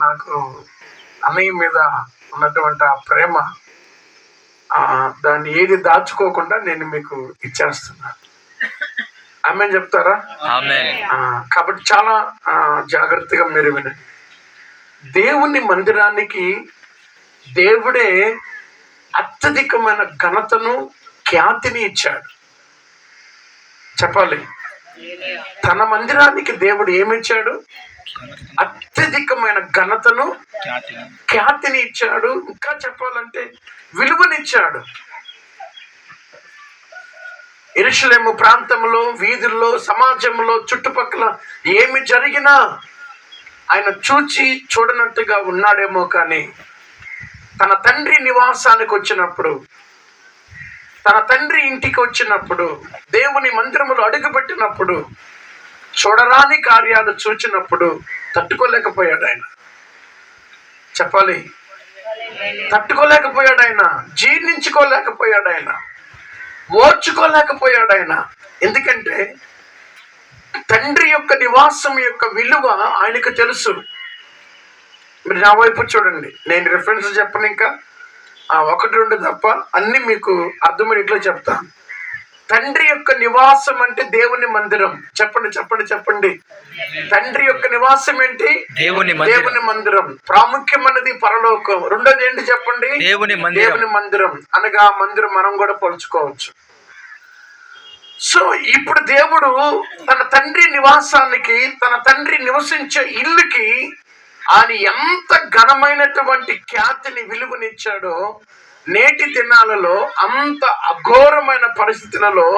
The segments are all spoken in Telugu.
నాకు అన్నయ్య మీద ఉన్నటువంటి ఆ ప్రేమ, దాన్ని ఏది దాచుకోకుండా నేను మీకు ఇచ్చేస్తున్నాను. ఆమె చెప్తారా? కాబట్టి చాలా జాగ్రత్తగా మీరు వినండి. దేవుని మందిరానికి దేవుడే అత్యధికమైన ఘనతను, ఖ్యాతిని ఇచ్చాడు. చెప్పాలి, తన మందిరానికి దేవుడు ఏమిచ్చాడు? అత్యధికమైన ఘనతను, ఖ్యాతిని ఇచ్చాడు. ఇంకా చెప్పాలంటే విలువనిచ్చాడు. యెరూషలేము ప్రాంతంలో, వీధుల్లో, సమాజంలో, చుట్టుపక్కల ఏమి జరిగినా ఆయన చూచి చూడనట్టుగా ఉన్నాడేమో, కానీ తన తండ్రి నివాసానికి వచ్చినప్పుడు, తన తండ్రి ఇంటికి వచ్చినప్పుడు, దేవుని మందిరములో అడుగుపెట్టినప్పుడు, చూడరాని కార్యాలు చూచినప్పుడు తట్టుకోలేకపోయాడు ఆయన. చెప్పాలి, తట్టుకోలేకపోయాడు ఆయన, జీర్ణించుకోలేకపోయాడు ఆయన, ఓర్చుకోలేకపోయాడు ఆయన. ఎందుకంటే తండ్రి యొక్క నివాసం యొక్క విలువ ఆయనకు తెలుసు. మీరు నా వైపు చూడండి, నేను రిఫరెన్స్ చెప్పను, ఇంకా 1-2 తప్ప అన్ని మీకు అర్థమయ్యేట్లో చెప్తాను. తండ్రి యొక్క నివాసం అంటే దేవుని మందిరం. చెప్పండి చెప్పండి చెప్పండి. తండ్రి యొక్క నివాసం ఏంటి? దేవుని మందిరం. ప్రాముఖ్యమైనది పరలోకం. రెండోది ఏంటి చెప్పండి? దేవుని మందిరం. అనగా మందిరం మనం కూడా పోల్చుకోవచ్చు. సో ఇప్పుడు దేవుడు తన తండ్రి నివాసానికి, తన తండ్రి నివసించే ఇల్లుకి ఆయన ఎంత ఘనమైనటువంటి ఖ్యాతిని, విలువనిచ్చాడో, నేటి దినాలలో అంత అఘోరమైన పరిస్థితులలో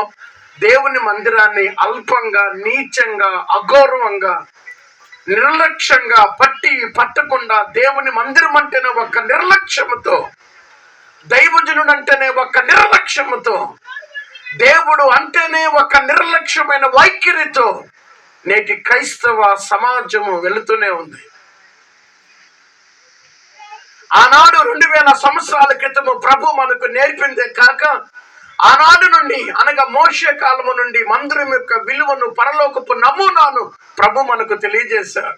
దేవుని మందిరాన్ని అల్పంగా, నీచంగా, అగౌరవంగా, నిర్లక్ష్యంగా పట్టకుండా దేవుని మందిరం అంటేనే ఒక నిర్లక్ష్యముతో, దైవజనుడు అంటేనే ఒక నిర్లక్ష్యముతో, దేవుడు అంటేనే ఒక నిర్లక్ష్యమైన వైఖరితో నేటి క్రైస్తవ సమాజము వెళుతూనే ఉంది. ఆనాడు 2000 సంవత్సరాల క్రితము ప్రభు మనకు నేర్పిందే కాక, ఆనాడు నుండి అనగా మోషే కాలము నుండి మందిరం యొక్క విలువను, పరలోకపు నమూనాను ప్రభు మనకు తెలియజేశాడు.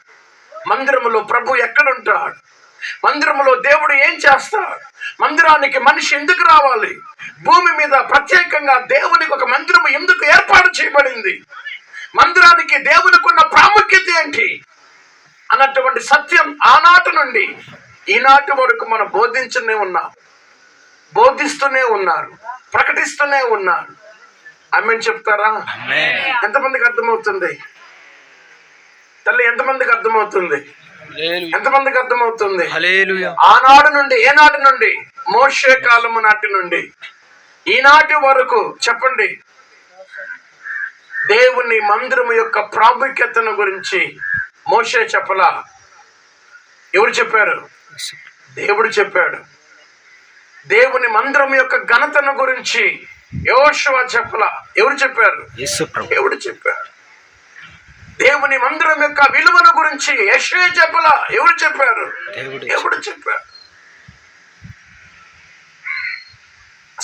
మందిరములో ప్రభు ఎక్కడుంటాడు? మందిరములో దేవుడు ఏం చేస్తాడు? మందిరానికి మనిషి ఎందుకు రావాలి? భూమి మీద ప్రత్యేకంగా దేవునికి ఒక మందిరం ఎందుకు ఏర్పాటు చేయబడింది? మందిరానికి దేవునికి ఉన్న ప్రాముఖ్యత ఏంటి అన్నటువంటి సత్యం ఆనాటి నుండి ఈనాటి వరకు మనం బోధిస్తూనే ఉన్నారు, ప్రకటిస్తూనే ఉన్నారు. ఆమేన్ చెప్తారా? ఎంతమందికి అర్థమవుతుంది తల్లి? ఎంతమందికి అర్థమవుతుంది? ఎంతమందికి అర్థమవుతుంది? ఆనాడు నుండి, ఏనాటి నుండి? మోషే కాలము నాటి నుండి ఈనాటి వరకు చెప్పండి. దేవుని మందిరము యొక్క ప్రాముఖ్యతను గురించి మోషే చెప్పలా. ఎవరు చెప్పారు? దేవుడు చెప్పాడు. దేవుని మందిరం యొక్క ఘనతను గురించి యెహోషువ చెప్పలా. ఎవరు చెప్పారు? దేవుడు చెప్పాడు. దేవుని మందిరం యొక్క విలువను గురించి యెషయా చెప్పలా. ఎవరు చెప్పారు? దేవుడు చెప్పాడు.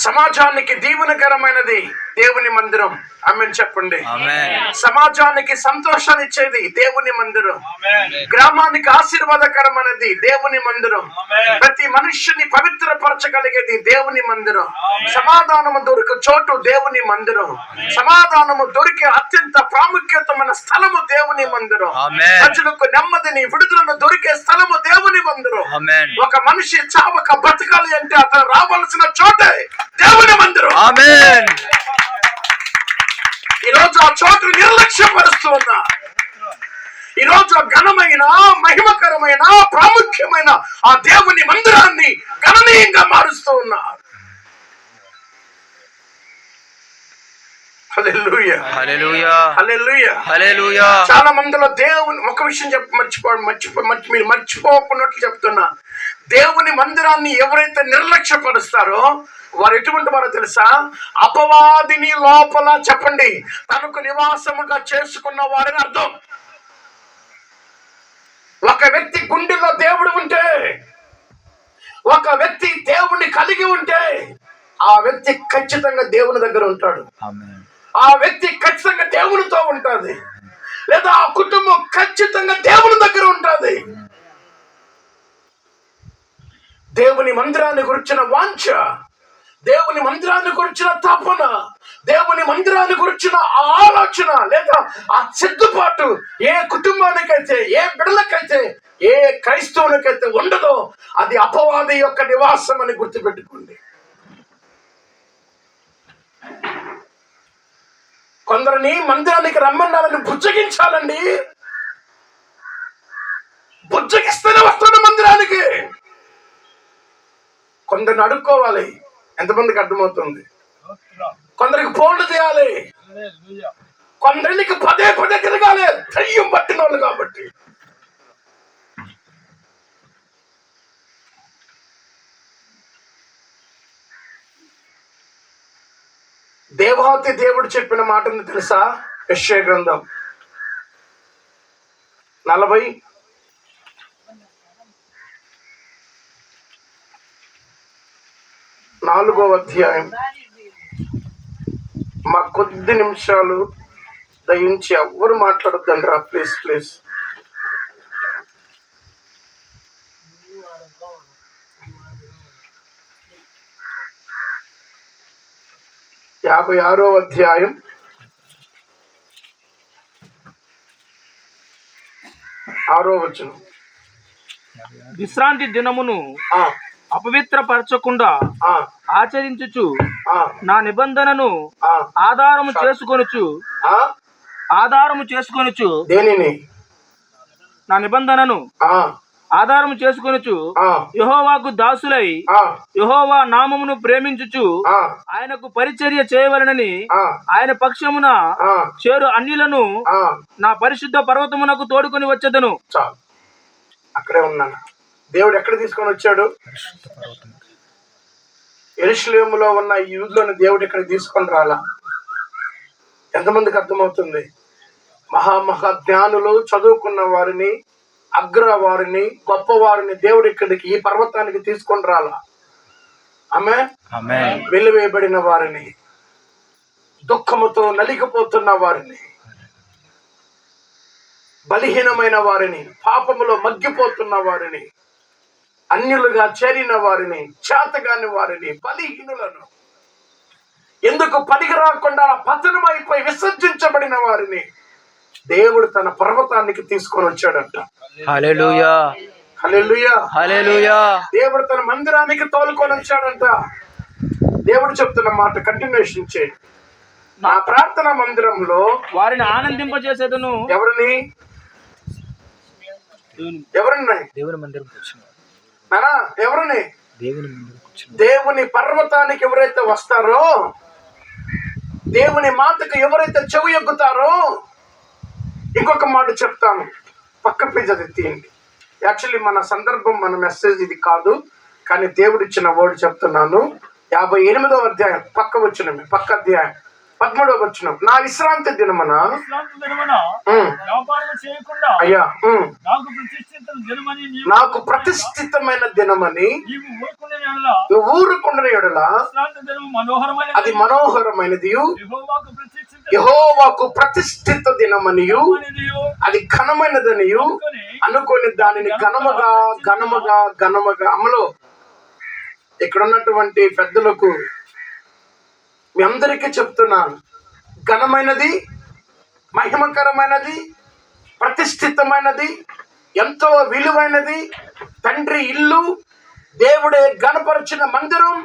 సమాజానికి దీవెనకరమైనది దేవుని మందిరం. ఆమేన్ చెప్పండి. సమాజానికి సంతోషాన్ని ఇచ్చేది దేవుని మందిరం. గ్రామానికి ఆశీర్వాదకరమైనది దేవుని మందిరం. ప్రతి మనుష్యుని పవిత్రపరచగలిగేది దేవుని మందిరం. సమాధానము దొరికే చోటు దేవుని మందిరం. సమాధానము దొరికే అత్యంత ప్రాముఖ్యతమైన స్థలము దేవుని మందిరం. ప్రజలకు నెమ్మదిని, విడుదలను దొరికే స్థలము దేవుని మందిరం. ఒక మనిషి చావక బతకాలి అంటే అతను రావాల్సిన చోటే దేవుని మందిరం. ఈరోజు ఆ చోటు నిర్లక్ష్యపరుస్తూ ఉన్నా. ఈరోజు ఘనమైన, మహిమకరమైన, ప్రాముఖ్యమైన ఆ దేవుని మందిరాన్ని గణనీయంగా మారుస్తూ ఉన్నారు. హల్లెలూయా, హల్లెలూయా, హల్లెలూయా, హల్లెలూయా. చాలా మందిలో దేవుని ఒక విషయం మీరు మర్చిపోకున్నట్లు చెప్తున్నా. దేవుని మందిరాన్ని ఎవరైతే నిర్లక్ష్యపరుస్తారో వారు ఎటువంటి వారో తెలుసా? అపవాదిని లోపల చెప్పండి తనకు నివాసముగా చేసుకున్న వారని అర్థం. ఒక వ్యక్తి గుండెలో దేవుడు ఉంటే, ఒక వ్యక్తి దేవుని కలిగి ఉంటే, ఆ వ్యక్తి ఖచ్చితంగా దేవుని దగ్గర ఉంటాడు. ఆ వ్యక్తి ఖచ్చితంగా దేవునితో ఉంటుంది. లేదా ఆ కుటుంబం ఖచ్చితంగా దేవుని దగ్గర ఉంటుంది. దేవుని మందిరాన్ని గురించిన వాంఛ, దేవుని మందిరాన్ని గురించిన తపన, దేవుని మందిరాన్ని గురించిన ఆలోచన లేదా ఆ సిద్ధపాటు ఏ కుటుంబానికైతే, ఏ బిడ్డలకైతే, ఏ క్రైస్తవునికైతే ఉండదో అది అపవాది యొక్క నివాసం అని గుర్తుపెట్టుకోండి. కొందరిని మందిరానికి రమ్మన్నాలని బుజ్జగించాలండి. బుజ్జగిస్తేనే వస్తాడు మందిరానికి. కొందరిని అడుక్కోవాలి. ఎంతమందికి అర్థమవుతుంది? కొందరికి ఫోన్లు చేయాలి, కొందరికి పదే పదే తిరగాలి, దయ్యం పట్టిన వాళ్ళు కాబట్టి. దేవాతి దేవుడు చెప్పిన మాటను తెలుసా? యెషయా గ్రంథం 44వ అధ్యాయం. మా కొద్ది నిమిషాలు దయించి ఎవ్వరు మాట్లాడొద్దండి రా, ప్లీజ్ ప్లీజ్. 56వ అధ్యాయం 6వ వచనం. విశ్రాంతి దినమును అపవిత్రపరచకుండా ఆచరించుచు నా నిబంధనను ఆధారము చేసుకొనుచు దేనిని? నా నిబంధనను ఆధారము చేసుకొనుచు యెహోవాకు దాసులై యెహోవా నామమును ప్రేమించుచు ఆయనకు పరిచర్య చేయవలెనని ఆయన పక్షమున చేరు అన్యులను నా పరిశుద్ధ పర్వతమునకు తోడుకొని వచ్చేదను. అక్కడే ఉన్నాను. దేవుడు ఎక్కడ తీసుకొని వచ్చాడు? యెరూషలేములో ఉన్న ఈ యూదులను దేవుడు ఇక్కడ తీసుకొని రాలా. ఎంతమందికి అర్థమవుతుంది? మహా జ్ఞానులు, చదువుకున్న వారిని, అగ్రవారిని, గొప్పవారిని దేవుడు ఇక్కడికి ఈ పర్వతానికి తీసుకొని రాలా. ఆమె వెలివేయబడిన వారిని, దుఃఖముతో నలిగిపోతున్న వారిని, బలహీనమైన వారిని, పాపములో మగ్గిపోతున్న వారిని, అన్యులుగా చేరిన వారిని, చేతగాని వారిని, బలహీనులను, ఎందుకు పనికి రాకుండా పతనమైపోయి విసర్జించబడిన వారిని దేవుడు తన పర్వతానికి తీసుకొని వచ్చాడంట. హల్లెలూయా, హల్లెలూయా, హల్లెలూయా. దేవుడు తన మందిరానికి తోలుకొని వచ్చాడంట. దేవుడు చెప్తున్న మాట కంటిన్యూషన్ చేయండి. నా ప్రార్థన మందిరంలో వారిని ఆనందింపజేసేదను. ఎవరిని? దేవుని మందిరం ఎవరిని? దేవుని పర్వతానికి ఎవరైతే వస్తారో, దేవుని మాటకు ఎవరైతే చెవి ఎగ్గుతారో. ఇంకొక మాట చెప్తాను, పక్క పేజీ అది తీయండి. యాక్చువల్లీ మన సందర్భం, మన మెసేజ్ ఇది కాదు, కానీ దేవుడు ఇచ్చిన వర్డ్ చెప్తున్నాను. 58వ అధ్యాయం పక్క అధ్యాయం 13వ వచనం. నా విశ్రాంతి దినమున అయ్యా నాకు ప్రతిష్ఠితమైన దినమని నువ్వు ఊరుకుండని యెడల అది మనోహరమైనది, యెహోవాకు ప్రతిష్ఠిత దినమనియు అది ఘనమైనదనియు అనుకొని దానిని ఘనముగా అమలు. ఇక్కడ ఉన్నటువంటి పెద్దలకు మీ అందరికీ చెప్తున్నాను, ఘనమైనది, మహిమకరమైనది, ప్రతిష్ఠితమైనది, ఎంతో విలువైనది తండ్రి ఇల్లు, దేవుడే గణపరిచిన మందిరం,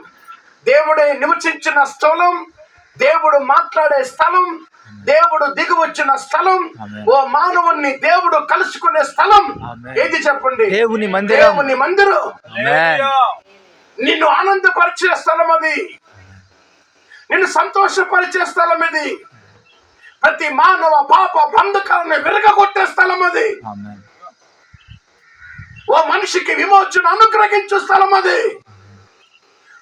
దేవుడే నివసించిన స్థలం, దేవుడు మాట్లాడే స్థలం, దేవుడు దిగి వచ్చిన స్థలం, ఓ మానవుణ్ణి దేవుడు కలుసుకునే స్థలం. ఏది చెప్పండి? దేవుని మందిరం. నిన్ను ఆనందపరిచే స్థలం అది, నిన్ను సంతోషపరిచే స్థలం ఇది, ప్రతి మానవ పాప బంధకాలను విరగొట్టే స్థలం అది, ఓ మనిషికి విమోచన అనుగ్రహించే స్థలం అది,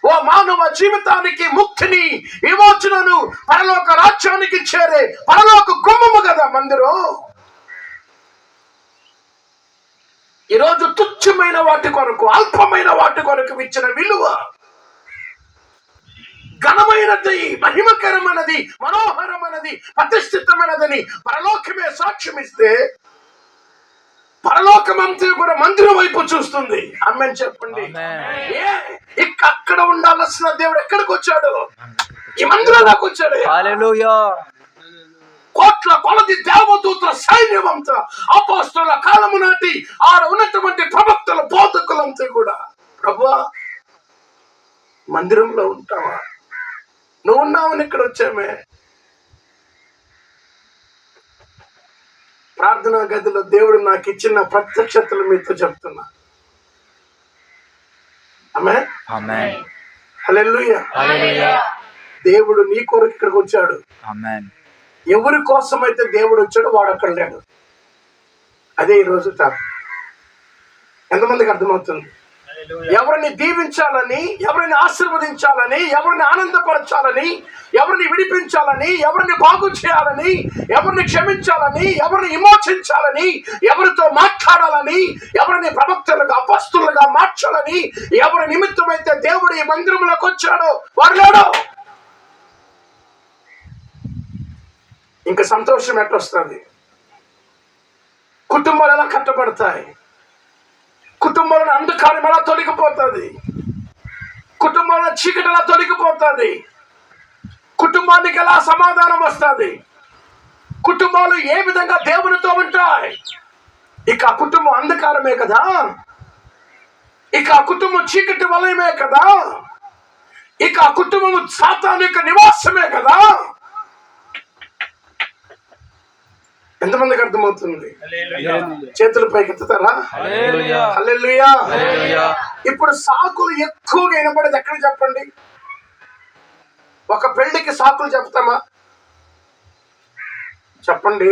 ఓ మానవ జీవితానికి ముక్తిని, విమోచనను, పరలోక రాజ్యానికి చేరే పరలోక గుమ్మము కదా మందిరం. ఈరోజు తుచ్చమైన వాటి కొరకు, అల్పమైన వాటి కొరకు ఇచ్చిన విలువ ఘనమైనది, మహిమకరమైనది, మనోహరమైనది, ప్రతిష్ఠితమైనదని పరలోకమే సాక్ష్యం ఇస్తే పరలోకమంతా కూడా మందిరం వైపు చూస్తుంది. ఆమేన్ చెప్పండి. ఆమేన్. అక్కడ ఉండాల్సిన దేవుడు ఎక్కడికి వచ్చాడు? ఈ మందిరంలోకి వచ్చాడు. హల్లెలూయా. కోట్ల కొలది దేవదూతల సైన్యం అంతా, అపోస్తలుల కాలము నాటి ఆడ ఉన్నటువంటి ప్రవక్తల బోధకులంతా కూడా, ప్రభువా మందిరంలో ఉంటావా? నువ్వు ఉన్నావని ఇక్కడ వచ్చామే. ప్రార్థనా గదిలో దేవుడు నాకు ఇచ్చిన ప్రత్యక్షతలు మీతో చెప్తున్నా. ఆమేన్. ఆమేన్. హల్లెలూయా. హల్లెలూయా. దేవుడు నీ కొరకు ఇక్కడికి వచ్చాడు. ఆమేన్. ఎవరి కోసం అయితే దేవుడు వచ్చాడో వాడు అక్కడ లేడు. అదే ఈరోజు టాపిక్. ఎంతమందికి అర్థమవుతుంది? ఎవరిని దీవించాలని, ఎవరిని ఆశీర్వదించాలని, ఎవరిని ఆనందపరచాలని, ఎవరిని విడిపించాలని, ఎవరిని బాగు చేయాలని, ఎవరిని క్షమించాలని, ఎవరిని విమోచించాలని, ఎవరితో మాట్లాడాలని, ఎవరిని ప్రవక్తలుగా అపొస్తలుగా మార్చాలని, ఎవరి నిమిత్తమైతే దేవుడు ఈ మందిరంలోకి వచ్చాడో వాడు లేడు. ఇంకా సంతోషం ఎట్టొస్తుంది? కుటుంబాలు ఎలా కట్టబడతాయి? కుటుంబంలో అంధకారం ఎలా తొలగిపోతుంది? కుటుంబంలో చీకటి ఎలా తొలగిపోతుంది? కుటుంబానికి ఎలా సమాధానం వస్తుంది? కుటుంబాలు ఏ విధంగా దేవునితో ఉంటాయి? ఇక ఆ కుటుంబం అంధకారమే కదా, ఇక ఆ కుటుంబం చీకటి వలయమే కదా, ఇక ఆ కుటుంబం సాతాను యొక్క నివాసమే కదా. ఎంతమందికి అర్థమవుతుంది? చేతుల పైకి ఎత్తుతారా? హల్లెలూయా. హల్లెలూయా. హల్లెలూయా. ఇప్పుడు సాకులు ఎక్కువగా వినపడేది ఎక్కడ చెప్పండి? ఒక పెళ్లికి సాకులు చెప్తామా? చెప్పండి.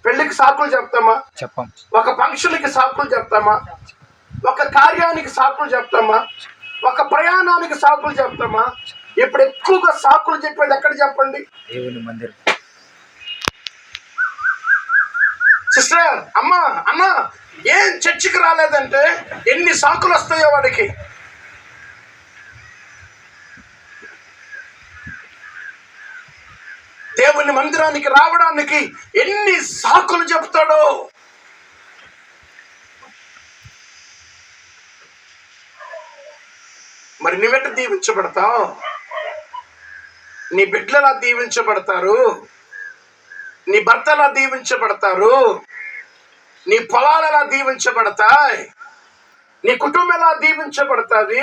పెళ్లికి సాకులు చెప్తామా? చెప్పం. ఒక ఫంక్షన్కి సాకులు చెప్తామా? ఒక కార్యానికి సాకులు చెప్తామా? ఒక ప్రయాణానికి సాకులు చెప్తామా? ఇప్పుడు ఎక్కువగా సాకులు చెప్పేది ఎక్కడ చెప్పండి? దేవుని మందిరం. సిస్టర్, అమ్మా, అన్న ఏం చర్చికి రాలేదంటే ఎన్ని సాకులు వస్తాయో వాడికి. దేవుని మందిరానికి రావడానికి ఎన్ని సాకులు చెప్తాడో. మరి నువ్వెట్ట దీవించబడతావు? నీ బిడ్డలు ఎలా దీవించబడతారు? నీ భర్త ఎలా దీవించబడతారు? నీ పొలాలు ఎలా దీవించబడతాయి? నీ కుటుంబం ఎలా దీవించబడతాది?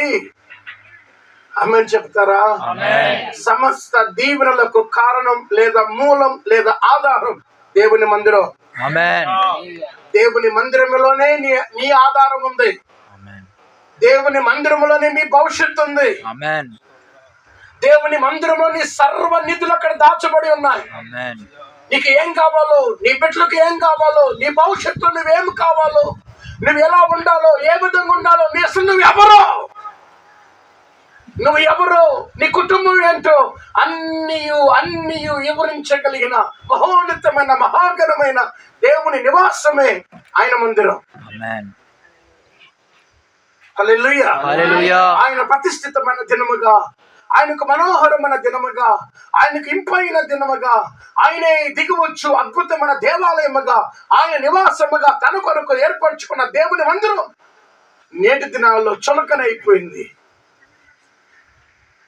ఆమేన్ చెప్తారా? సమస్త దీవెనలకు కారణం లేదా మూలం లేదా ఆధారం దేవుని మందిరం. ఆమేన్. దేవుని మందిరంలోనే నీ ఆధారం ఉంది. ఆమేన్. దేవుని మందిరంలోనే మీ భవిష్యత్తు ఉంది. ఆమేన్. దేవుని మందిరంలో నీ సర్వ నిధులు అక్కడ దాచబడి ఉన్నాయి. ఆమేన్. నీకు ఏం కావాలో, నీ బిడ్డలకు ఏం కావాలో, నీ భవిష్యత్తు నువ్వేం కావాలో, నువ్వు ఎలా ఉండాలో, ఏ విధంగా ఉండాలో, నీ అసలు నువ్వు ఎవరో, నీ కుటుంబం ఏంటో అన్నీ వివరించగలిగిన మహోన్నతమైన మహాగణమైన దేవుని నివాసమే ఆయన మందిరం. ఆమేన్. హల్లెలూయా. హల్లెలూయా. ఆయన ప్రతిష్ఠితమైన దినముగా, ఆయనకు మనోహరమైన దినముగా, ఆయనకు ఇంపైన దినముగా, ఆయనే దిగువచ్చు అద్భుతమైన దేవాలయముగా, ఆయన నివాసముగా తన కొరకు ఏర్పరచుకున్న దేవుని మందిరం నేటి దినాల్లో చులకనైపోయింది.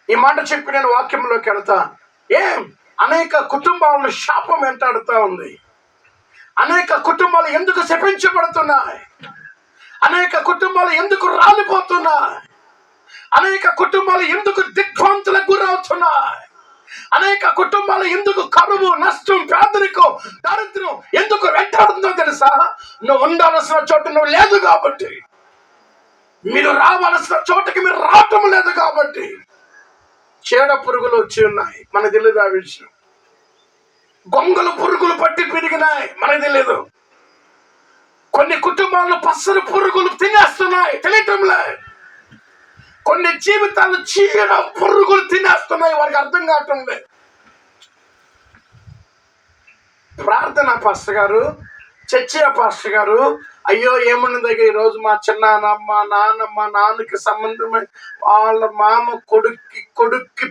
ఈ మాట చెప్పి నేను వాక్యంలోకి వెళ్తా. అనేక కుటుంబాలను శాపం వెంటాడుతూ ఉంది. అనేక కుటుంబాలు ఎందుకు శపించబడుతున్నాయి? అనేక కుటుంబాలు ఎందుకు రాలిపోతున్నాయి? అనేక కుటుంబాలు ఎందుకు దిగ్భ్రాంతులకు గురవుతున్నాయి? అనేక కుటుంబాలు ఎందుకు కరువు, నష్టం, పేదరికం, దారిద్ర్యం ఎందుకు వెంటాడుతుందో తెలుసా? నువ్వు ఉండాల్సిన చోట నువ్వు లేదు కాబట్టి, మీరు రావాల్సిన చోటకి మీరు రావటం లేదు కాబట్టి. చీడ పురుగులు వచ్చి ఉన్నాయి, మనకు తెలియదు ఆ విషయం. గొంగలు పురుగులు పట్టి పెరిగినాయి, మనకు తెలియదు. కొన్ని కుటుంబాలను పసరు పురుగులు తినేస్తున్నాయి, తెలియటం లేదు. కొన్ని జీవితాలు చీడ పురుగులు తినేస్తున్నాయి, వారికి అర్థం కావటం లేదు. ప్రార్థన పాస్టర్ గారు, చర్చి పాస్టర్ గారు, అయ్యో ఏమన్నది ఈరోజు మా చిన్నానమ్మ, నాన్నమ్మ, నాన్నకి సంబంధమై వాళ్ళ మామ కొడుక్కి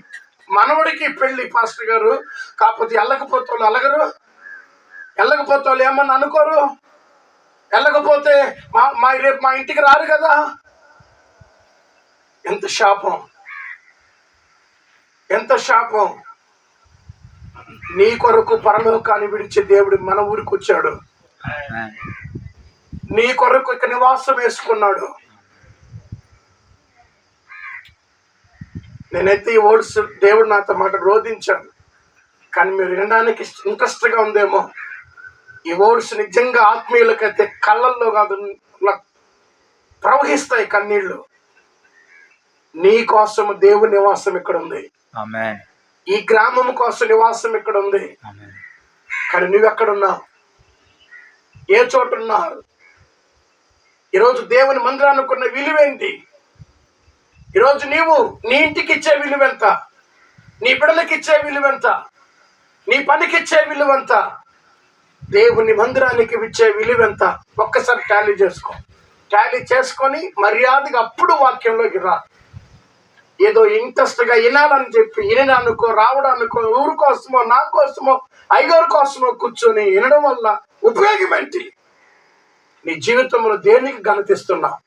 మనవడికి పెళ్లి పాస్టర్ గారు. కాకపోతే వెళ్ళకపోతే వాళ్ళు ఏమన్నా అనుకోరు? వెళ్ళకపోతే రేపు మా ఇంటికి రారు కదా. ఎంత శాపం, ఎంత శాపం. నీ కొరకు పరలోకాన్ని విడిచి దేవుడు మన ఊరికి వచ్చాడు. Amen. నీ కొరకు ఇక నివాసం వేసుకున్నాడు. నేనైతే ఈ వర్డ్స్ దేవుడు నాతో మాట రోధించాను, కానీ మీరు వినడానికి ఇంట్రెస్ట్గా ఉందేమో. ఈ వర్డ్స్ నిజంగా ఆత్మీయులకైతే కళ్ళల్లో కాదు ప్రవహిస్తాయి కన్నీళ్లు. నీ కోసం దేవుని నివాసం ఇక్కడ ఉంది. Amen. ఈ గ్రామం కోసం నివాసం ఇక్కడ ఉంది. Amen. కానీ నువ్వెక్కడున్నావు? ఏ చోట ఉన్నావు? ఈరోజు దేవుని మందిరానికి ఉన్న విలువేంటి? ఈరోజు నీవు నీ ఇంటికి ఇచ్చే విలువెంత? నీ బిడ్డలకి ఇచ్చే విలువెంత? నీ పనికి ఇచ్చే విలువెంత? దేవుని మందిరానికి ఇచ్చే విలువెంత? ఒక్కసారి టాలీ చేసుకో. టాలీ చేసుకొని మర్యాదగా అప్పుడు వాక్యంలోకి రా. ఏదో ఇంట్రెస్ట్గా వినాలని చెప్పి వినడానికో రావడానికో ఊరు కోసమో నా కోసమో ఐగారు కోసమో కూర్చొని వినడం వల్ల ఉపయోగం ఏంటి? నీ జీవితంలో దేనికి ఘనతిస్తున్నావు?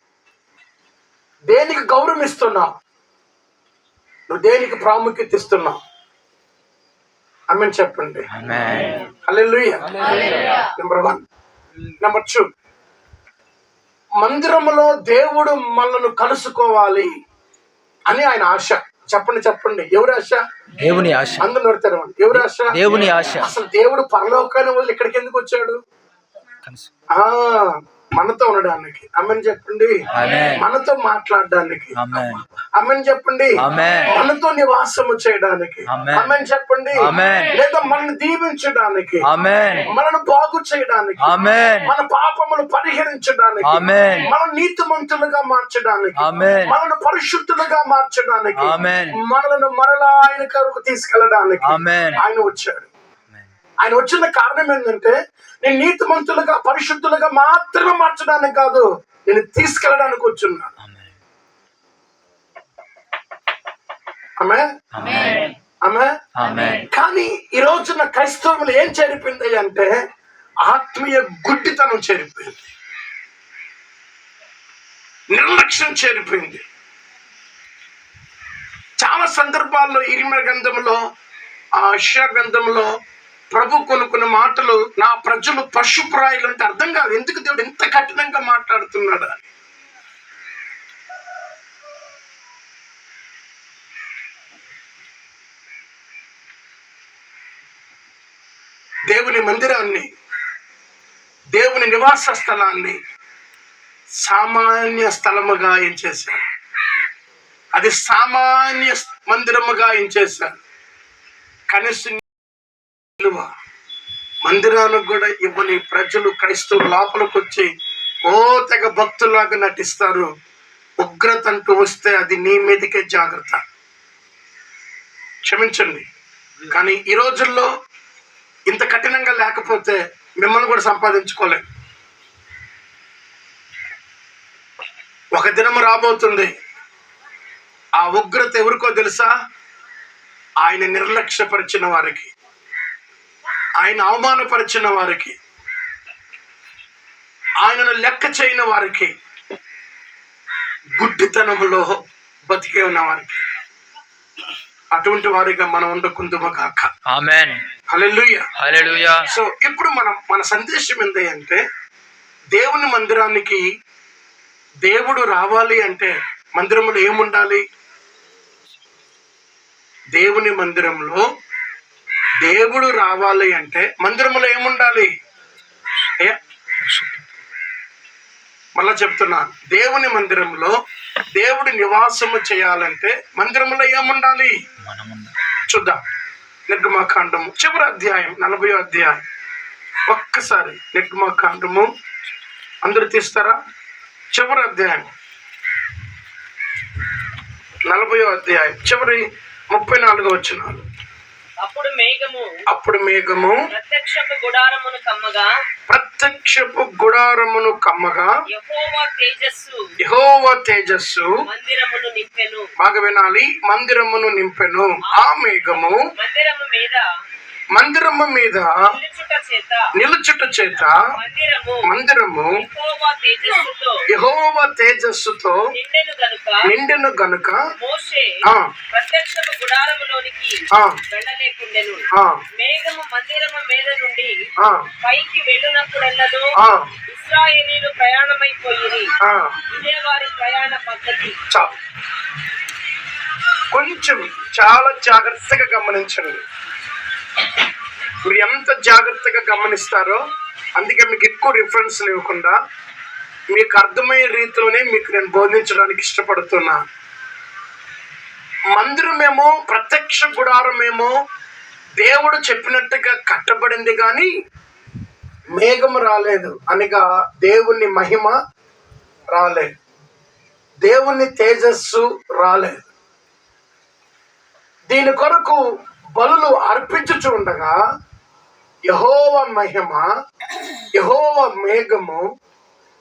దేనికి గౌరవం ఇస్తున్నావు? నువ్వు దేనికి ప్రాముఖ్యత ఇస్తున్నావు? ఆమేన్ చెప్పండి. Amen. హల్లెలూయా. నెంబర్ 1. నెంబర్ 2, మందిరములో దేవుడు మనల్ని కలుసుకోవాలి అని ఆయన ఆశ. చెప్పండి చెప్పండి, ఎవరి ఆశ? దేవుని ఆశ. అందరూ నడతారు. ఎవరి ఆశ? దేవుని ఆశ. అసలు దేవుడు పరలోకాన్ని వదిలి ఇక్కడికి ఎందుకు వచ్చాడు? మనతో ఉండడానికి. ఆమేన్ చెప్పండి. Amen. మనతో మాట్లాడడానికి. Amen. ఆమేన్ చెప్పండి. Amen. మనతో నివాసము చేయడానికి. Amen. ఆమేన్ చెప్పండి. Amen. లేదా మనల్ని దీవించడానికి, Amen. మనల్ని బాగు చేయడానికి, Amen. మన పాపములు పరిహరించడానికి, Amen. మనం నీతిమంతులుగా మార్చడానికి, Amen. మనల్ని పరిశుద్ధులుగా మార్చడానికి, Amen. మనల్ని మరలా ఆయన కొరకు తీసుకెళ్ళడానికి Amen. ఆయన వచ్చాడు. ఆయన వచ్చిన కారణం ఏంటంటే నేను నీతిమంతులుగా పరిశుద్ధులుగా మాత్రమే మార్చడానికి కాదు, నేను తీసుకెళ్ళడానికి వచ్చున్నాను. ఆమె. కానీ ఈ రోజున క్రైస్తవులు ఏం చేరిపోయింది అంటే ఆత్మీయ గుడ్డితనం చేరిపోయింది, నిర్లక్ష్యం చేరిపోయింది. చాలా సందర్భాల్లో ఇర్మియా గ్రంథంలో, యెషయా గ్రంథంలో ప్రభు కొన్ని మాటలు, నా ప్రజలు పశుప్రాయులు అంటే అర్థం కాదు. ఎందుకు దేవుడు ఎంత కఠినంగా మాట్లాడుతున్నాడు? దేవుని మందిరాన్ని, దేవుని నివాస స్థలాన్ని సామాన్య స్థలముగా ఏం చేశారు? అది సామాన్య మందిరముగా ఏం చేశారు? కనీసం మందిరాలకు కూడా ఇవ్వని ప్రజలు క్రైస్తవులు లోపలికి వచ్చి తెగ భక్తులాగా నటిస్తారు. ఉగ్రత అంటూ వస్తే అది నీ మీదకే జాగ్రత్త. క్షమించండి, కానీ ఈ రోజుల్లో ఇంత కఠినంగా లేకపోతే మిమ్మల్ని కూడా సంపాదించుకోలేం. ఒక దినం రాబోతుంది, ఆ ఉగ్రత ఎవరికో తెలుసా? ఆయన నిర్లక్ష్యపరిచిన వారికి, ఆయన అవమానపరిచిన వారికి, ఆయనను లెక్క చేయని వారికి, గుడ్డితనములో బతికే ఉన్న వారికి. అటువంటి వారిగా మనం ఉండకుందుము గాక. ఆమేన్. హల్లెలూయా. హల్లెలూయా. సో ఇప్పుడు మన సందేశం ఏంటి అంటే, దేవుని మందిరానికి దేవుడు రావాలి అంటే మందిరంలో ఏముండాలి? దేవుని మందిరంలో దేవుడు రావాలి అంటే మందిరంలో ఏముండాలి? మళ్ళా చెప్తున్నాను, దేవుని మందిరంలో దేవుడి నివాసము చేయాలంటే మందిరంలో ఏముండాలి? చూద్దాం. నిర్గమకాండము చివరి అధ్యాయం 40వ అధ్యాయం. ఒక్కసారి నిర్గమకాండము అందరూ తీస్తారా? చివరి అధ్యాయం 40వ అధ్యాయం చివరి 34వ వచనాలు. అప్పుడు మేఘము ప్రత్యక్షపు గుడారమును కమ్మగా యెహోవా తేజస్సు బాగా వినాలి, మందిరమును నింపెను. ఆ మేఘము మందిరము మీద నిలుచుట చేత నిలుచుట చేత మందిరము యెహోవా తేజస్సుతో నిండెను గనుక మోషే ఆ, ప్రత్యక్షపు గుడారములోనికి ఆ, వెళ్ళలేకుండెను. ఆ, మేఘము మందిరము మీద నుండి ఆ, పైకి వెళ్ళినప్పుడెల్లలో ఆ, ఇశ్రాయేలీయులు ప్రయాణమైపోయిరి. ఆ. ఇదే వారి ప్రయాణ పద్ధతి. చాలు. కొంచెం చాలా జాగ్రత్తగా గమనించండి. మీరు ఎంత జాగ్రత్తగా గమనిస్తారో అందుకే మీకు ఎక్కువ రిఫరెన్స్లు ఇవ్వకుండా మీకు అర్థమయ్యే రీతిలోనే మీకు నేను బోధించడానికి ఇష్టపడుతున్నా. మందిరమేమో ప్రత్యక్ష గుడారమేమో దేవుడు చెప్పినట్టుగా కట్టబడింది, కానీ మేఘము రాలేదు అనగా దేవుని మహిమ రాలేదు, దేవుని తేజస్సు రాలేదు. దీని కొరకు బలులు అర్పించుచు ఉండగా యెహోవా మహిమ, యెహోవా మేఘము,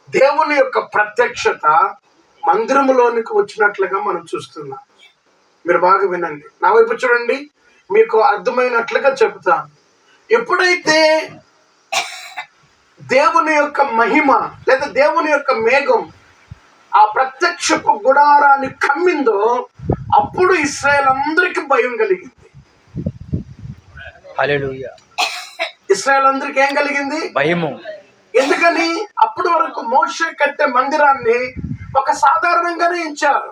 దేవుని యొక్క ప్రత్యక్షత మందిరములోనికి వచ్చినట్లుగా మనం చూస్తున్నాం. మీరు బాగా వినండి, నా వైపు చూడండి, మీకు అర్థమైనట్లుగా చెప్తాను. ఎప్పుడైతే దేవుని యొక్క మహిమ లేదా దేవుని యొక్క మేఘం ఆ ప్రత్యక్షపు గుడారాన్ని కమ్మిందో అప్పుడు ఇశ్రాయేల్ అందరికి భయం కలిగింది. హల్లెలూయా. ఇశ్రాయేల్ అందరికి ఏం కలిగింది? భయము. ఎందుకని? అప్పటి వరకు మోషే కట్టే మందిరాన్ని ఒక సాధారణంగానే ఎంచారు,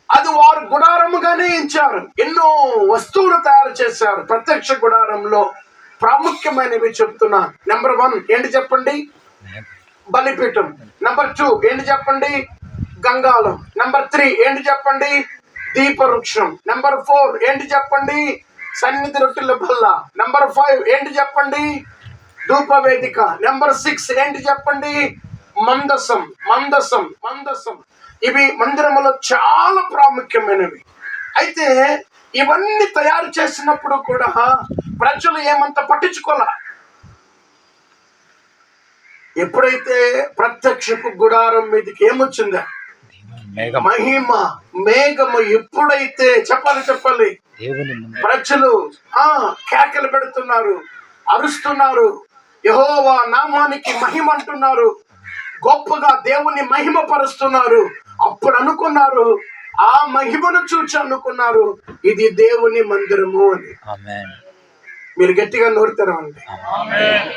అది వారు గుడారముగానే ఎంచారు. ఎన్నో వస్తువులు తయారు చేశారు. ప్రత్యక్ష గుడారంలో ప్రాముఖ్యమైనవి చెప్తున్నా. నెంబర్ 1 ఏంటి చెప్పండి? బలిపీఠం. నెంబర్ 2 ఏంటి చెప్పండి? గంగాళం. నెంబర్ 3 ఏంటి చెప్పండి? దీపవృక్షం. నెంబర్ 4 ఏంటి చెప్పండి? సన్నిధి రొట్టెల బల్ల. నెంబర్ 5 ఏంటి చెప్పండి? ధూపవేదిక. నెంబర్ 6 ఏంటి చెప్పండి? మందసం. మందసం మందసం ఇవి మందిరములో చాలా ప్రాముఖ్యమైనవి. అయితే ఇవన్నీ తయారు చేసినప్పుడు కూడా ప్రజలు ఏమంత పట్టించుకోలే. ఎప్పుడైతే ప్రత్యక్షపు గుడారం మీదకి ఏమొచ్చిందా? మహిమ మేఘము. ఎప్పుడైతే చెప్పాలి ప్రజలు కేకలు పెడుతున్నారు, అరుస్తున్నారు, యెహోవా నామానికి మహిమ అంటున్నారు, గొప్పగా దేవుని మహిమ పరుస్తున్నారు. అప్పుడు అనుకున్నారు, ఆ మహిమను చూచి అనుకున్నారు, ఇది దేవుని మందిరము అని. మీరు గట్టిగా నోరు తెరవండి.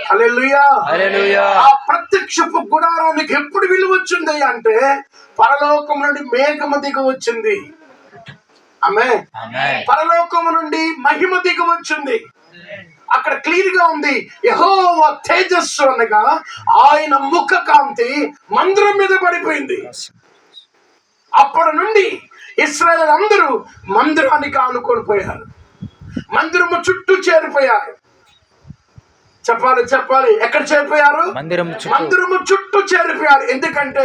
హల్లెలూయా. ఆ ప్రత్యక్షపు గుడారానికి ఎప్పుడు విలువ వచ్చింది అంటే పరలోకం నుండి మేఘము దిగి వచ్చింది. ఆమేన్. పరలోకము నుండి మహిమ దిగి వచ్చింది. అక్కడ క్లియర్ గా ఉంది, యెహోవా తేజస్సు అనగా ఆయన ముఖ కాంతి మందిరం మీద పడిపోయింది. అప్పటి నుండి ఇశ్రాయేలు అందరూ మందిరానికి ఆనుకొని పోయారు, మందిరము చుట్టూ చేరిపోయారు. చెప్పాలి ఎక్కడ చేరిపోయారు? మందిరము చుట్టూ చేరిపోయారు. ఎందుకంటే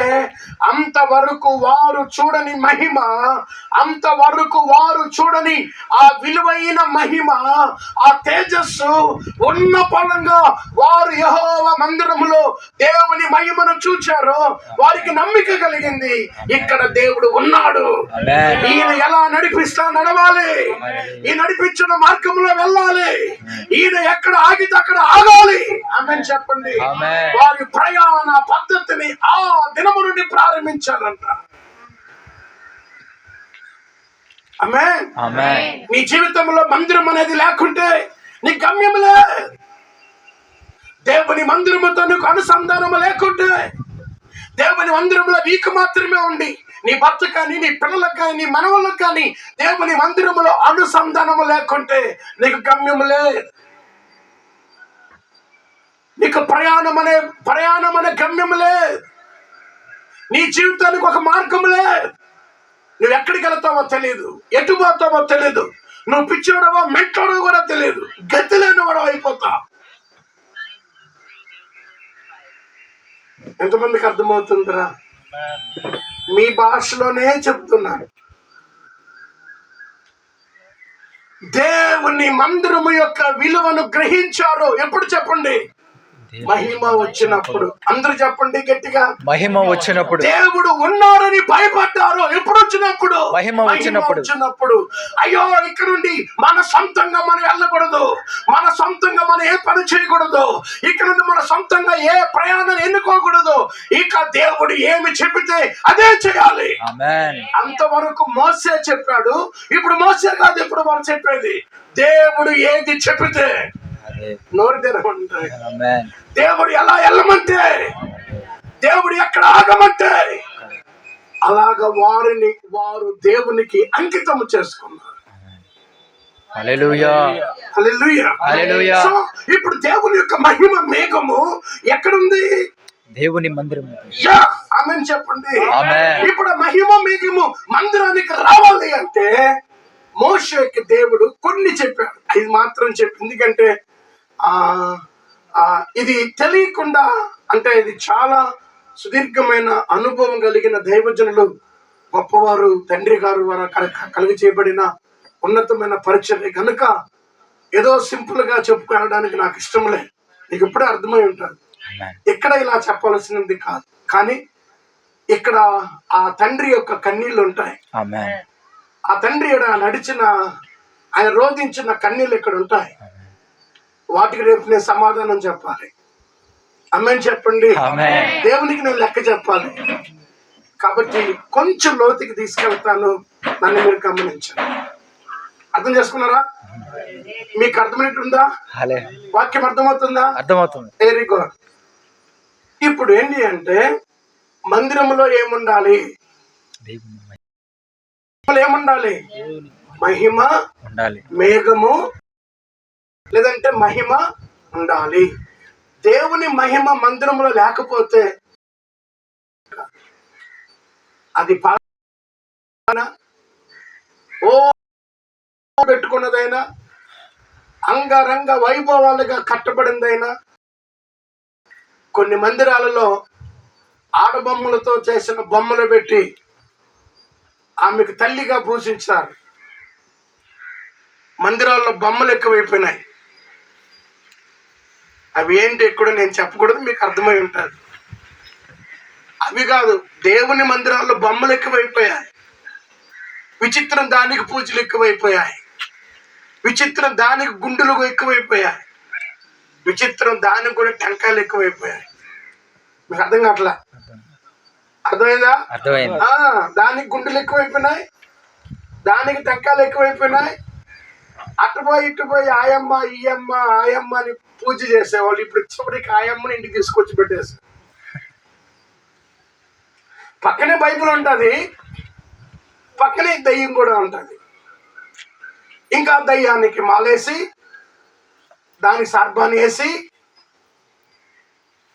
అంతవరకు వారు చూడని మహిమ, అంతవరకు వారు చూడని ఆ విలువైన మహిమ, ఆ తేజస్సు ఉన్న పలంగా వారు యెహోవా మందిరములో దేవుని మహిమను చూచారు. వారికి నమ్మిక కలిగింది, ఇక్కడ దేవుడు ఉన్నాడు, ఈయన ఎలా నడిపిస్తా నడవాలి, ఈ నడిపించిన మార్గంలో వెళ్ళాలి, ఈయన ఎక్కడ ఆగితే అక్కడ ఆగాలి. ఆమేన్ చెప్పండి. వారి ప్రయాణ పద్ధతిని ఆ దినము నుండి ప్రారంభించారంట. ఆమేన్. నీ జీవితంలో మందిరం అనేది లేకుంటే నీ గమ్యం లేదు. దేవుని మందిరముతో నీకు అనుసంధానము లేకుంటే, దేవుని మందిరంలో నీకు మాత్రమే ఉండి నీ భర్త కానీ నీ పిల్లలకు కానీ నీ మనవలకు కానీ దేవుని మందిరములో అనుసంధానము లేకుంటే నీకు గమ్యము లేదు. నీకు ప్రయాణం అనే గమ్యము లేదు. నీ జీవితానికి ఒక మార్గము లేదు. నువ్వు ఎక్కడికి వెళ్తావో తెలియదు, ఎటు పోతావో తెలియదు, నువ్వు పిచ్చోడవో మెంటోడో కూడా తెలియదు, గతి లేని వాడు అయిపోతావు. ఎంతమందికి అర్థమవుతుందిరా? మీ భాషలోనే చెప్తున్నాను. దేవుని మందిరము యొక్క విలువను గ్రహించారు. ఎప్పుడు చెప్పండి? మహిమ వచ్చినప్పుడు. అందరూ చెప్పండి గట్టిగా, మహిమ వచ్చినప్పుడు. దేవుడు ఉన్నారని భయపడ్డారు. ఎప్పుడు వచ్చినప్పుడు? మహిమ వచ్చినప్పుడు. అయ్యో, ఇక్కడ నుండి మన సొంతంగా మనం వెళ్ళకూడదు, మన సొంతంగా మనం ఏ పని చేయకూడదు, ఇక్కడ నుండి మన సొంతంగా ఏ ప్రయాణం ఎన్నుకోకూడదు. ఇక దేవుడు ఏమి చెప్పితే అదే చేయాలి. అంతవరకు మోసే చెప్పాడు. ఇప్పుడు మోసే కాదు, ఇప్పుడు వాళ్ళు చెప్పేది. దేవుడు ఏది చెప్పితే నోరు తెరవంటే, దేవుడు ఎలా వెళ్ళమంటే, దేవుడు ఎక్కడ ఆగమంటే అలాగ వారు దేవునికి అంకితం చేసుకున్నారు. హల్లెలూయా, హల్లెలూయా, హల్లెలూయా. సో ఇప్పుడు దేవుని యొక్క మహిమ మేఘము ఎక్కడుంది? దేవుని మందిరం. ఆమేన్ చెప్పండి. ఆమేన్. ఇప్పుడు మహిమ మేఘము మందిరానికి రావాలి అంటే మోషేకి దేవుడు కొన్ని చెప్పాడు, ఇది మాత్రం చెప్పి. ఎందుకంటే ఇది తెలియకుండా, అంటే ఇది చాలా సుదీర్ఘమైన అనుభవం కలిగిన దైవజనులు, గొప్పవారు, తండ్రి గారు వారు కలిగి చేయబడిన ఉన్నతమైన పరిచర్య కనుక ఏదో సింపుల్ గా చెప్పుకోవడానికి నాకు ఇష్టం లేదు. నీకు ఇప్పుడే అర్థమై ఉంటుంది. ఇక్కడ ఇలా చెప్పాల్సినది కాదు, కానీ ఇక్కడ ఆ తండ్రి యొక్క కన్నీళ్లు ఉంటాయి. ఆ తండ్రి ఆయన రోధించిన కన్నీళ్ళు ఇక్కడ ఉంటాయి. వాటికి రేపు నేను సమాధానం చెప్పాలి. ఆమేన్ చెప్పండి. దేవునికి నేను లెక్క చెప్పాలి. కాబట్టి కొంచెం లోతుకి తీసుకెళ్తాను, నన్ను మీరు గమనించండి. అర్థం చేసుకున్నారా? మీకు అర్థమైనట్టుందా? వాక్యం అర్థమవుతుందా? అర్థమవుతుంది. Very good. ఇప్పుడు ఏంటి అంటే మందిరంలో ఏముండాలి? ఏముండాలి? మహిమ ఉండాలి, మేఘము లేదంటే మహిమ ఉండాలి. దేవుని మహిమ మందిరంలో లేకపోతే అది ఓ పెట్టుకున్నదైనా, అంగరంగ వైభవాలుగా కట్టబడిందైనా, కొన్ని మందిరాలలో ఆడబొమ్మలతో చేసిన బొమ్మలు పెట్టి ఆమెకు తల్లిగా పూజించారు. మందిరాల్లో బొమ్మలు ఎక్కువైపోయినాయి. అవి ఏంటి ఎక్కడ నేను చెప్పకూడదు, మీకు అర్థమై ఉంటుంది. అవి కాదు, దేవుని మందిరాల్లో బొమ్మలు ఎక్కువైపోయాయి. విచిత్రం దానికి పూజలు ఎక్కువైపోయాయి. విచిత్రం దానికి గుండులు ఎక్కువైపోయాయి. విచిత్రం దానికి కూడా టెంకాయలు ఎక్కువైపోయాయి. మీకు అర్థం కావట్లా? అర్థమైందా? దానికి గుండెలు ఎక్కువైపోయినాయి, దానికి టెంకాయలు ఎక్కువైపోయినాయి. అటుపోయి ఇటుపోయి ఆయమ్మ ఈయమ్మ ఆయమ్మ అని పూజ చేసేవాళ్ళు ఇప్పుడు ఇచ్చబడికి ఆయమ్మని ఇంటికి తీసుకొచ్చి పెట్టేసి, పక్కనే బైబిల్ ఉంటుంది, పక్కనే దయ్యం కూడా ఉంటుంది. ఇంకా దయ్యానికి మాలేసి దానికి సర్బాన్ని వేసి,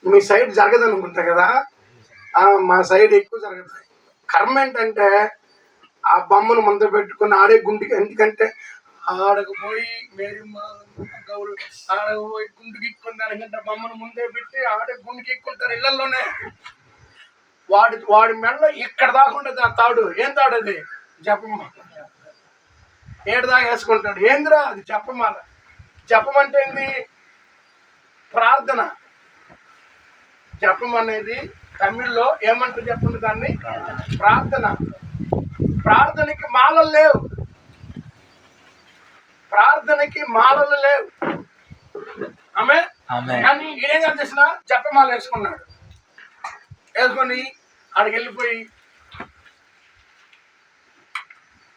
మీ సైడ్ జరగదు అనుకుంటా కదా, మా సైడ్ ఎక్కువ జరుగుతాయి. కర్మ ఏంటంటే ఆ బొమ్మను ముందు పెట్టుకుని ఆడే గుండెకి, ఎందుకంటే ఆడకు పోయి మేరీ గౌరు ఆడకు పోయి గుండుకి ఎక్కుని దానికంటే బొమ్మను ముందే పెట్టి ఆడే గుండెకి ఎక్కుంటారు ఇళ్లలోనే. వాడి మెడలో ఇక్కడ దాకా ఉంటుంది ఆ తాడు. ఏం తాడు అది? జపమాల. ఏడు దాకా వేసుకుంటాడు. ఏందిరా అది? జపమాల. జపం అంటే ఏంది? ప్రార్థన. జపం అనేది తమిళ్లో ఏమంటారు చెప్పండి దాన్ని? ప్రార్థన. ప్రార్థనకి మాలలు లేవు, ప్రార్థనకి మాలలు లేవు. ఆమె కానీ ఈడేం చేసిన జపమాల వేసుకున్నాడు. వేసుకొని ఆడికి వెళ్ళిపోయి,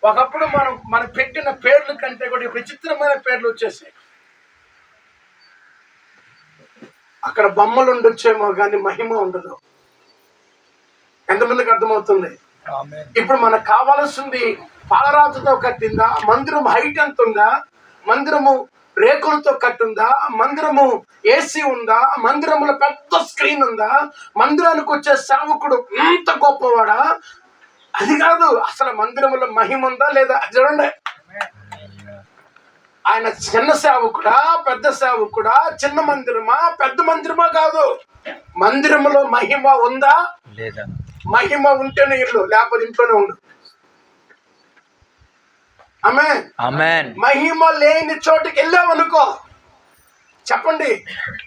ఒకప్పుడు మనం పెట్టిన పేర్ల కంటే కూడా విచిత్రమైన పేర్లు వచ్చేసాయి. అక్కడ బొమ్మలు ఉండొచ్చేమో కానీ మహిమ ఉండదు. ఎంతమందికి అర్థమవుతుంది? ఇప్పుడు మనకు కావాల్సింది పాలరాతితో కట్టిందా, మందిరం హైట్ ఎంత ఉందా, మందిరము రేకులతో కట్టుందా, మందిరము ఏసీ ఉందా, మందిరంలో పెద్ద స్క్రీన్ ఉందా, మందిరానికి వచ్చే సేవకుడు ఎంత గొప్పవాడా? అది కాదు, అసలు మందిరంలో మహిమ ఉందా లేదా? అది చూడండి. ఆయన చిన్న సేవకుడా, పెద్ద సేవకుడా, చిన్న మందిరమా, పెద్ద మందిరమా కాదు, మందిరంలో మహిమ ఉందా లేదా? మహిమ ఉంటేనే ఇల్లు, లేకపోతే ఇంట్లోనే ఉండు. ఆమేన్. మహిమ లేని చోటుకి వెళ్ళామనుకో, చెప్పండి,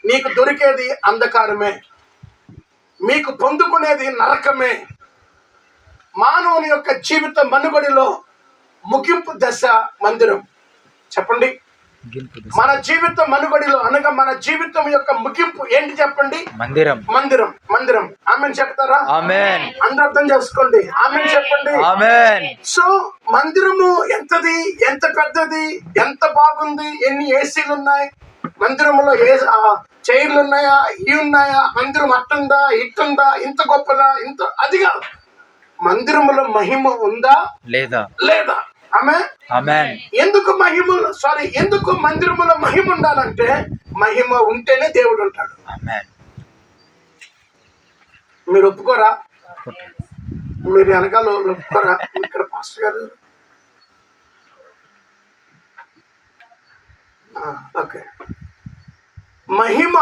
నీకు దొరికేది అంధకారమే, మీకు పొందుకునేది నరకమే. మానవుని యొక్క జీవిత మనుగడిలో ముగింపు దశ మందిరం. చెప్పండి, మన జీవిత మనుగడిలో అనగా మన జీవితం యొక్క ముగింపు ఏంటి చెప్పండి? మందిరం. మందిరం. మందిరం. ఆమెన్ చెప్తారా? ఆమేన్. అందరూ అర్థం చేసుకోండి. ఆమెన్ చెప్పండి. ఆమేన్. సో మందిరము ఎంతది, ఎంత పెద్దది, ఎంత బాగుంది, ఎన్ని ఏసీలు ఉన్నాయి మందిరంలో, చైర్లు ఉన్నాయా, ఇవి ఉన్నాయా, మందిరం అట్టుందా ఇట్టుందా, ఇంత గొప్పదా, ఇంత అది కాదు. మందిరములో మహిమ ఉందా లేదా? లేదా? ఆమేన్. ఎందుకు మందిరములో మహిమ ఉండాలంటే, మహిమ ఉంటేనే దేవుడు ఉంటాడు. ఆమేన్. మీరు ఒప్పుకోరా? మీరు వెనకాల ఒప్పుకోరా? ఇక్కడ పాస్టర్ గారు ఓకే. మహిమ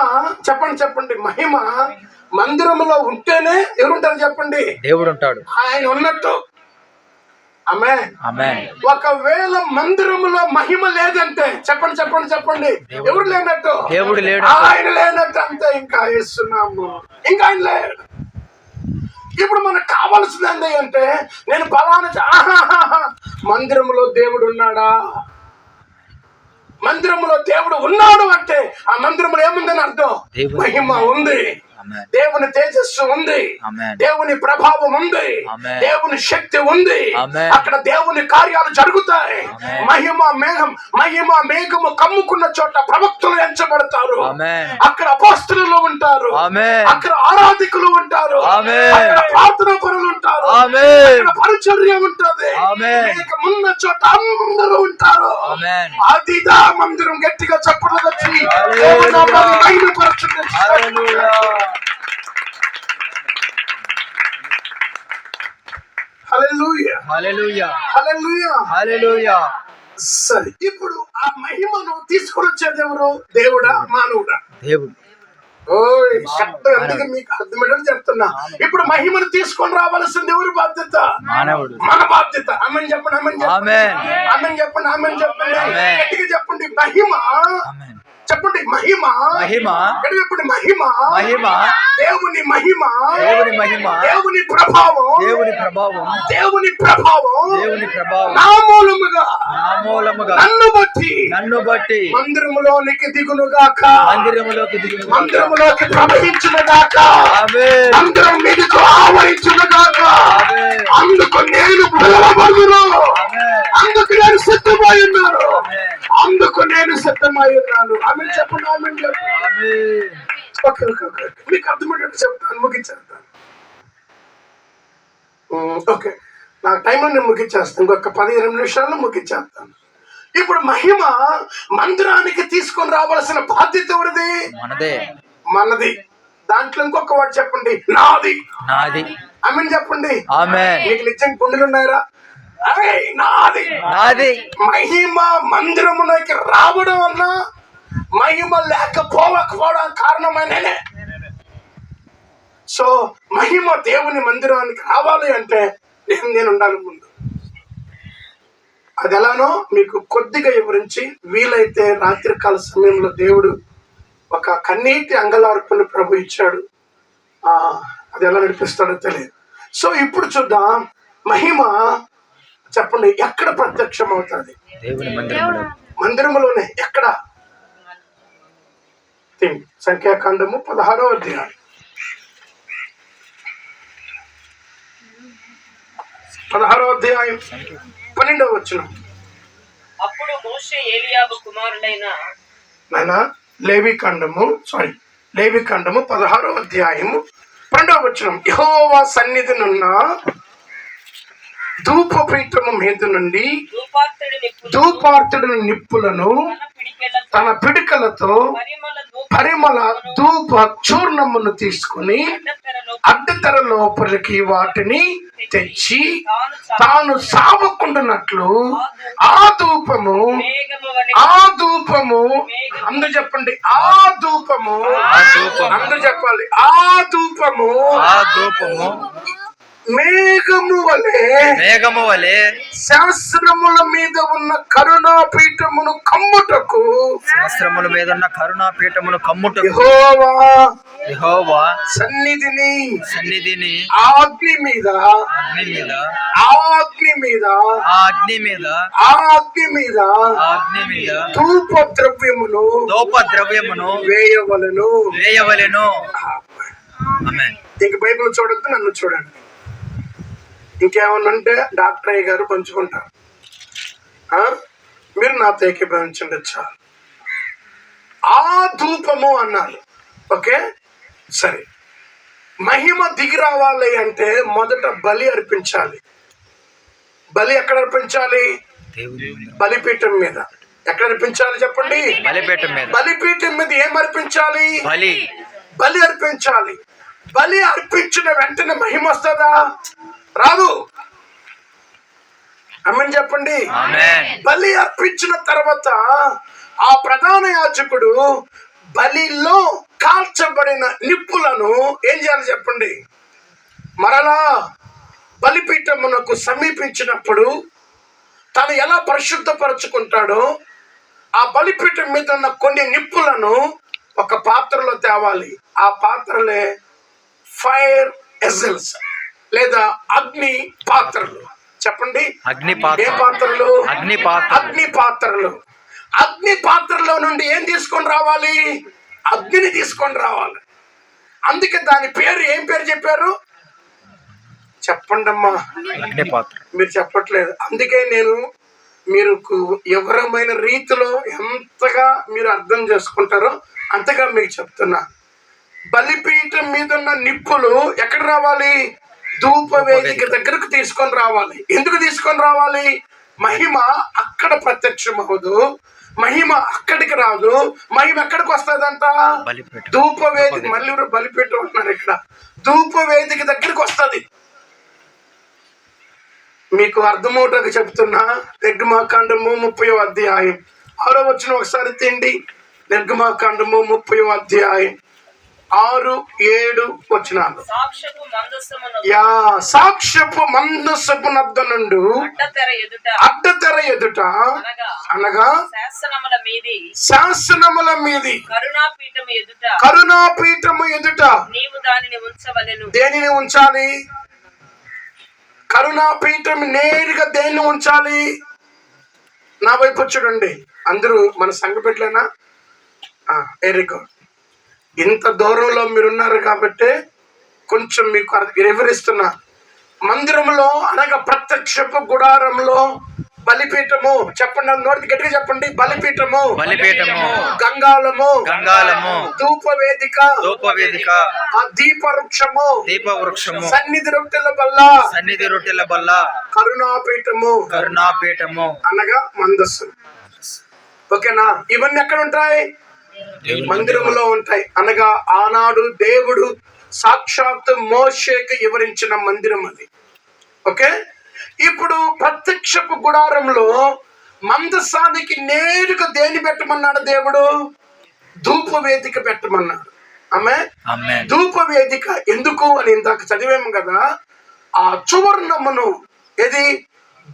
చెప్పండి. మహిమ మందిరములో ఉంటేనే ఎవరుంటారు చెప్పండి? దేవుడు ఉంటాడు. ఆయన ఉన్నట్టు. ఆమేన్. ఒకవేళ మందిరములో మహిమ లేదంటే చెప్పండి, ఎవరు లేనట్టు? దేవుడు లేడు. ఆయన లేనట్టు అంతే. ఇంకా ఇస్తున్నాము, ఇంకా ఆయన లేడు. ఇప్పుడు మనకు కావాల్సింది ఏంటి అంటే, నేను పలానా మందిరములో దేవుడు ఉన్నాడా? మందిరములో దేవుడు ఉన్నాడు అంటే ఆ మందిరంలో ఏముందని అర్థం? మహిమ ఉంది, దేవుని తేజస్సు ఉంది, దేవుని ప్రభావం ఉంది, దేవుని శక్తి ఉంది. అక్కడ దేవుని కార్యాలు జరుగుతాయి. మహిమ మేఘము కమ్ముకున్న చోట ప్రవక్తలు ఎంచబడతారు. అక్కడ అపోస్తలులు ఉంటారు, అక్కడ ఆరాధికులు ఉంటారు, అక్కడ ప్రార్థనా పరులు ఉంటారు, అక్కడ పరిచర్య ఉంటది. మేఘమున్న చోట అందరూ ఉంటారు. అదిదా మందిరం. గట్టిగా చప్పట్లు వచ్చి సరే, ఇప్పుడు ఆ మహిమను తీసుకొని వచ్చేది ఎవరు? దేవుడా, మానవుడా? దేవుడు. అందుకే మీకు అర్థమేటని చెప్తున్నా. ఇప్పుడు మహిమను తీసుకొని రావాల్సింది ఎవరి బాధ్యత? మానవుడు. మన బాధ్యత. ఆమేన్ చెప్పండి. ఆమేన్ చెప్పండి. గట్టిగా చెప్పండి. మహిమ చెప్పండి. మహిమ చెప్పండి. మహిమ దేవుని మహిమ, దేవుని ప్రభావం, దేవుని ప్రభావం నా మూలముగా నన్ను బట్టి మందిరములోనికి దిగునుగాక, మందిరములోకి ప్రవహించునుగాక, మందిరం మీదకు ఆవరించునుగాక. అందుకు నేను పిలవబడును, అందుకు నేను సిద్ధమై ఉన్నాను, ఆమె చెప్పండి. ఆమె చెప్పండి. ఓకే. మీకు అర్థమయ్యేటట్టు చెప్తాను, ముగించేస్తాను. ఓకే, నాకు టైంలో నేను ముగించేస్తాను. ఇంకొక 15 నిమిషాల్లో ముగించేస్తాను. ఇప్పుడు మహిమ మందిరానికి తీసుకొని రావాల్సిన బాధ్యత ఎవరిది? మనది. దాంట్లో ఇంకొక వాడు చెప్పండి, నాది. ఆమేన్ చెప్పండి. మీకు నిజంగా గుండెలు ఉన్నాయరా? నాది. మహిమ మందిరములోకి రావడం వల్ల మహిమ లేకపోవడం కారణమైన నేనే. సో మహిమ దేవుని మందిరానికి రావాలి అంటే నేను ఉండాలి ముందు. అది ఎలానో మీకు కొద్దిగా వివరించి, వీలైతే రాత్రికాల సమయంలో దేవుడు ఒక కన్నీటి అంగలార్పుని ప్రభు ఇచ్చాడు. అది ఎలా నడిపిస్తాడో తెలియదు. సో ఇప్పుడు చూద్దాం, మహిమ చెప్పండి ఎక్కడ ప్రత్యక్షం అవుతుంది? మందిరములోనే. ఎక్కడ? సంఖ్యాకాండము 16వ అధ్యాయం 12వ వచనం. అప్పుడు మోషే ఏలీయాబు కుమారుడైన లేవికాండము 16వ అధ్యాయము 2వ వచనం. యెహోవా సన్నిధినున్న ధూపపీఠము మీద నుండి ధూపార్తుడి నిప్పులను తన పిడికలతో పరిమళ ధూప చూర్ణమును తీసుకుని అడ్డతెర లోపలికి వాటిని తెచ్చి తాను సావకుండానట్లు ఆ ధూపము అందరూ చెప్పండి, ఆ ధూపము అందరూ చెప్పాలి, ఆ ధూపము మేఘము వలె మేఘము వలె శాస్త్రముల మీద ఉన్న కరుణాపీఠమును కమ్ముటకు శాస్త్రముల మీద ఉన్న కరుణాపీఠమును కమ్ముటకు యెహోవా యెహోవా సన్నిధిని సన్నిధిని ఆ అగ్ని మీద అగ్ని మీద ఆ అగ్ని మీద ఆ అగ్ని మీద ఆ అగ్ని మీద ఆ అగ్ని మీద ధూప ద్రవ్యమును ధూపద్రవ్యమును వేయవలెను. వేయవలెను. ఆమేన్. ఇంక బైబిల్ చూడొద్దు, నన్ను చూడండి. ఇంకేమన్నా ఉంటే డాక్టర్ అయ్య గారు పంచుకుంటారు. మీరు నాతో ఏకీభవించండి చాలు. ఆ ధూపము అన్నారు. ఓకే, సరే. మహిమ దిగి రావాలి అంటే మొదట బలి అర్పించాలి. బలి ఎక్కడ అర్పించాలి? బలిపీఠం మీద. ఎక్కడ అర్పించాలి చెప్పండి? బలిపీఠం మీద. బలిపీఠం మీద ఏం అర్పించాలి? బలి. బలి అర్పించాలి. బలి అర్పించిన వెంటనే మహిమ వస్తుందా? రాదు. ఆమేన్ చెప్పండి. ఆమేన్. బలి అర్పించిన తర్వాత ఆ ప్రధాన యాజకుడు బలిలో కాల్చబడిన నిప్పులను ఏం చేయాలి చెప్పండి? మరలా బలిపీఠమునకు సమీపించినప్పుడు తను ఎలా పరిశుద్ధపరచుకుంటాడో ఆ బలిపీఠం మీద ఉన్న కొన్ని నిప్పులను ఒక పాత్రలో తేవాలి. ఆ పాత్రలే ఫైర్ ఎజల్స్ లేదా అగ్ని పాత్రలు. చెప్పండి, అగ్ని పాత్ర. ఏ పాత్రలు? అగ్ని పాత్ర. అగ్ని పాత్రలు. అగ్ని పాత్రలో నుండి ఏం తీసుకొని రావాలి? అగ్నిని తీసుకొని రావాలి. అందుకే దాని పేరు ఏం పేరు చెప్పారు? చెప్పండి అమ్మా. అగ్ని పాత్ర. మీరు చెప్పట్లేదు. అందుకే నేను మీరు వివరమైన రీతిలో ఎంతగా మీరు అర్థం చేసుకుంటారో అంతగా మీకు చెప్తున్నా. బలిపీఠం మీద ఉన్న నిప్పులు ఎక్కడ రావాలి? ధూప వేదిక దగ్గరకు తీసుకొని రావాలి. ఎందుకు తీసుకొని రావాలి? మహిమ అక్కడ ప్రత్యక్షమవదు, మహిమ అక్కడికి రాదు. మహిమ ఎక్కడికి వస్తుందంట? ధూప వేదిక. మళ్ళీ బలిపీఠం అంటున్నారు ఇక్కడ. ధూప వేదిక దగ్గరికి వస్తుంది. మీకు అర్థమవుటకు చెప్తున్నా. నిర్గమాకాండము 30వ అధ్యాయం 6వ వచనం ఒకసారి తిండి. నిర్గమాకాండము 30వ అధ్యాయం 6, 7 వచనాలు. సాక్ష్యపు మందసపు నద్ద నుండు అడ్డతెర ఎదుట అనగా శాసనముల మీది కరుణాపీఠము ఎదుట దేనిని ఉంచాలి? కరుణాపీఠం నేరుగా దేన్ని ఉంచాలి? నా వైపు చూడండి. అందరూ మన సంఘ పెట్టలేనా? Very good. ఇంత దూరంలో మీరున్నారు కాబట్టి కొంచెం మీకు వివరిస్తున్నా. మందిరంలో అనగా ప్రత్యక్షపు గుడారంలో బలిపీఠము. చెప్పండి, నోటి గట్టిగా చెప్పండి. బలిపీఠము, బలిపీఠము, గంగాళము, గంగాళము, ధూపవేదిక, ధూపవేదిక, ఆ దీపవృక్షము, దీపవృక్షము, సన్నిధి రొట్టెల బల్ల, సన్నిధి రొట్టెల బల్ల, కరుణాపీఠము, కరుణాపీఠము అనగా మందస్సు. ఓకేనా? ఇవన్నీ ఎక్కడ ఉంటాయి? మందిరంలో ఉంటాయి. అనగా ఆనాడు దేవుడు సాక్షాత్ మోషేకి వివరించిన మందిరం అది. ఓకే, ఇప్పుడు ప్రత్యక్షపు గుడారంలో మందసానికి నేరుగా దేని పెట్టమన్నాడు దేవుడు? ధూప వేదిక పెట్టమన్నాడు. ఆమేన్. ధూప వేదిక ఎందుకు అని ఇందాక చదివాము కదా. ఆ చూర్ణమును, ఇది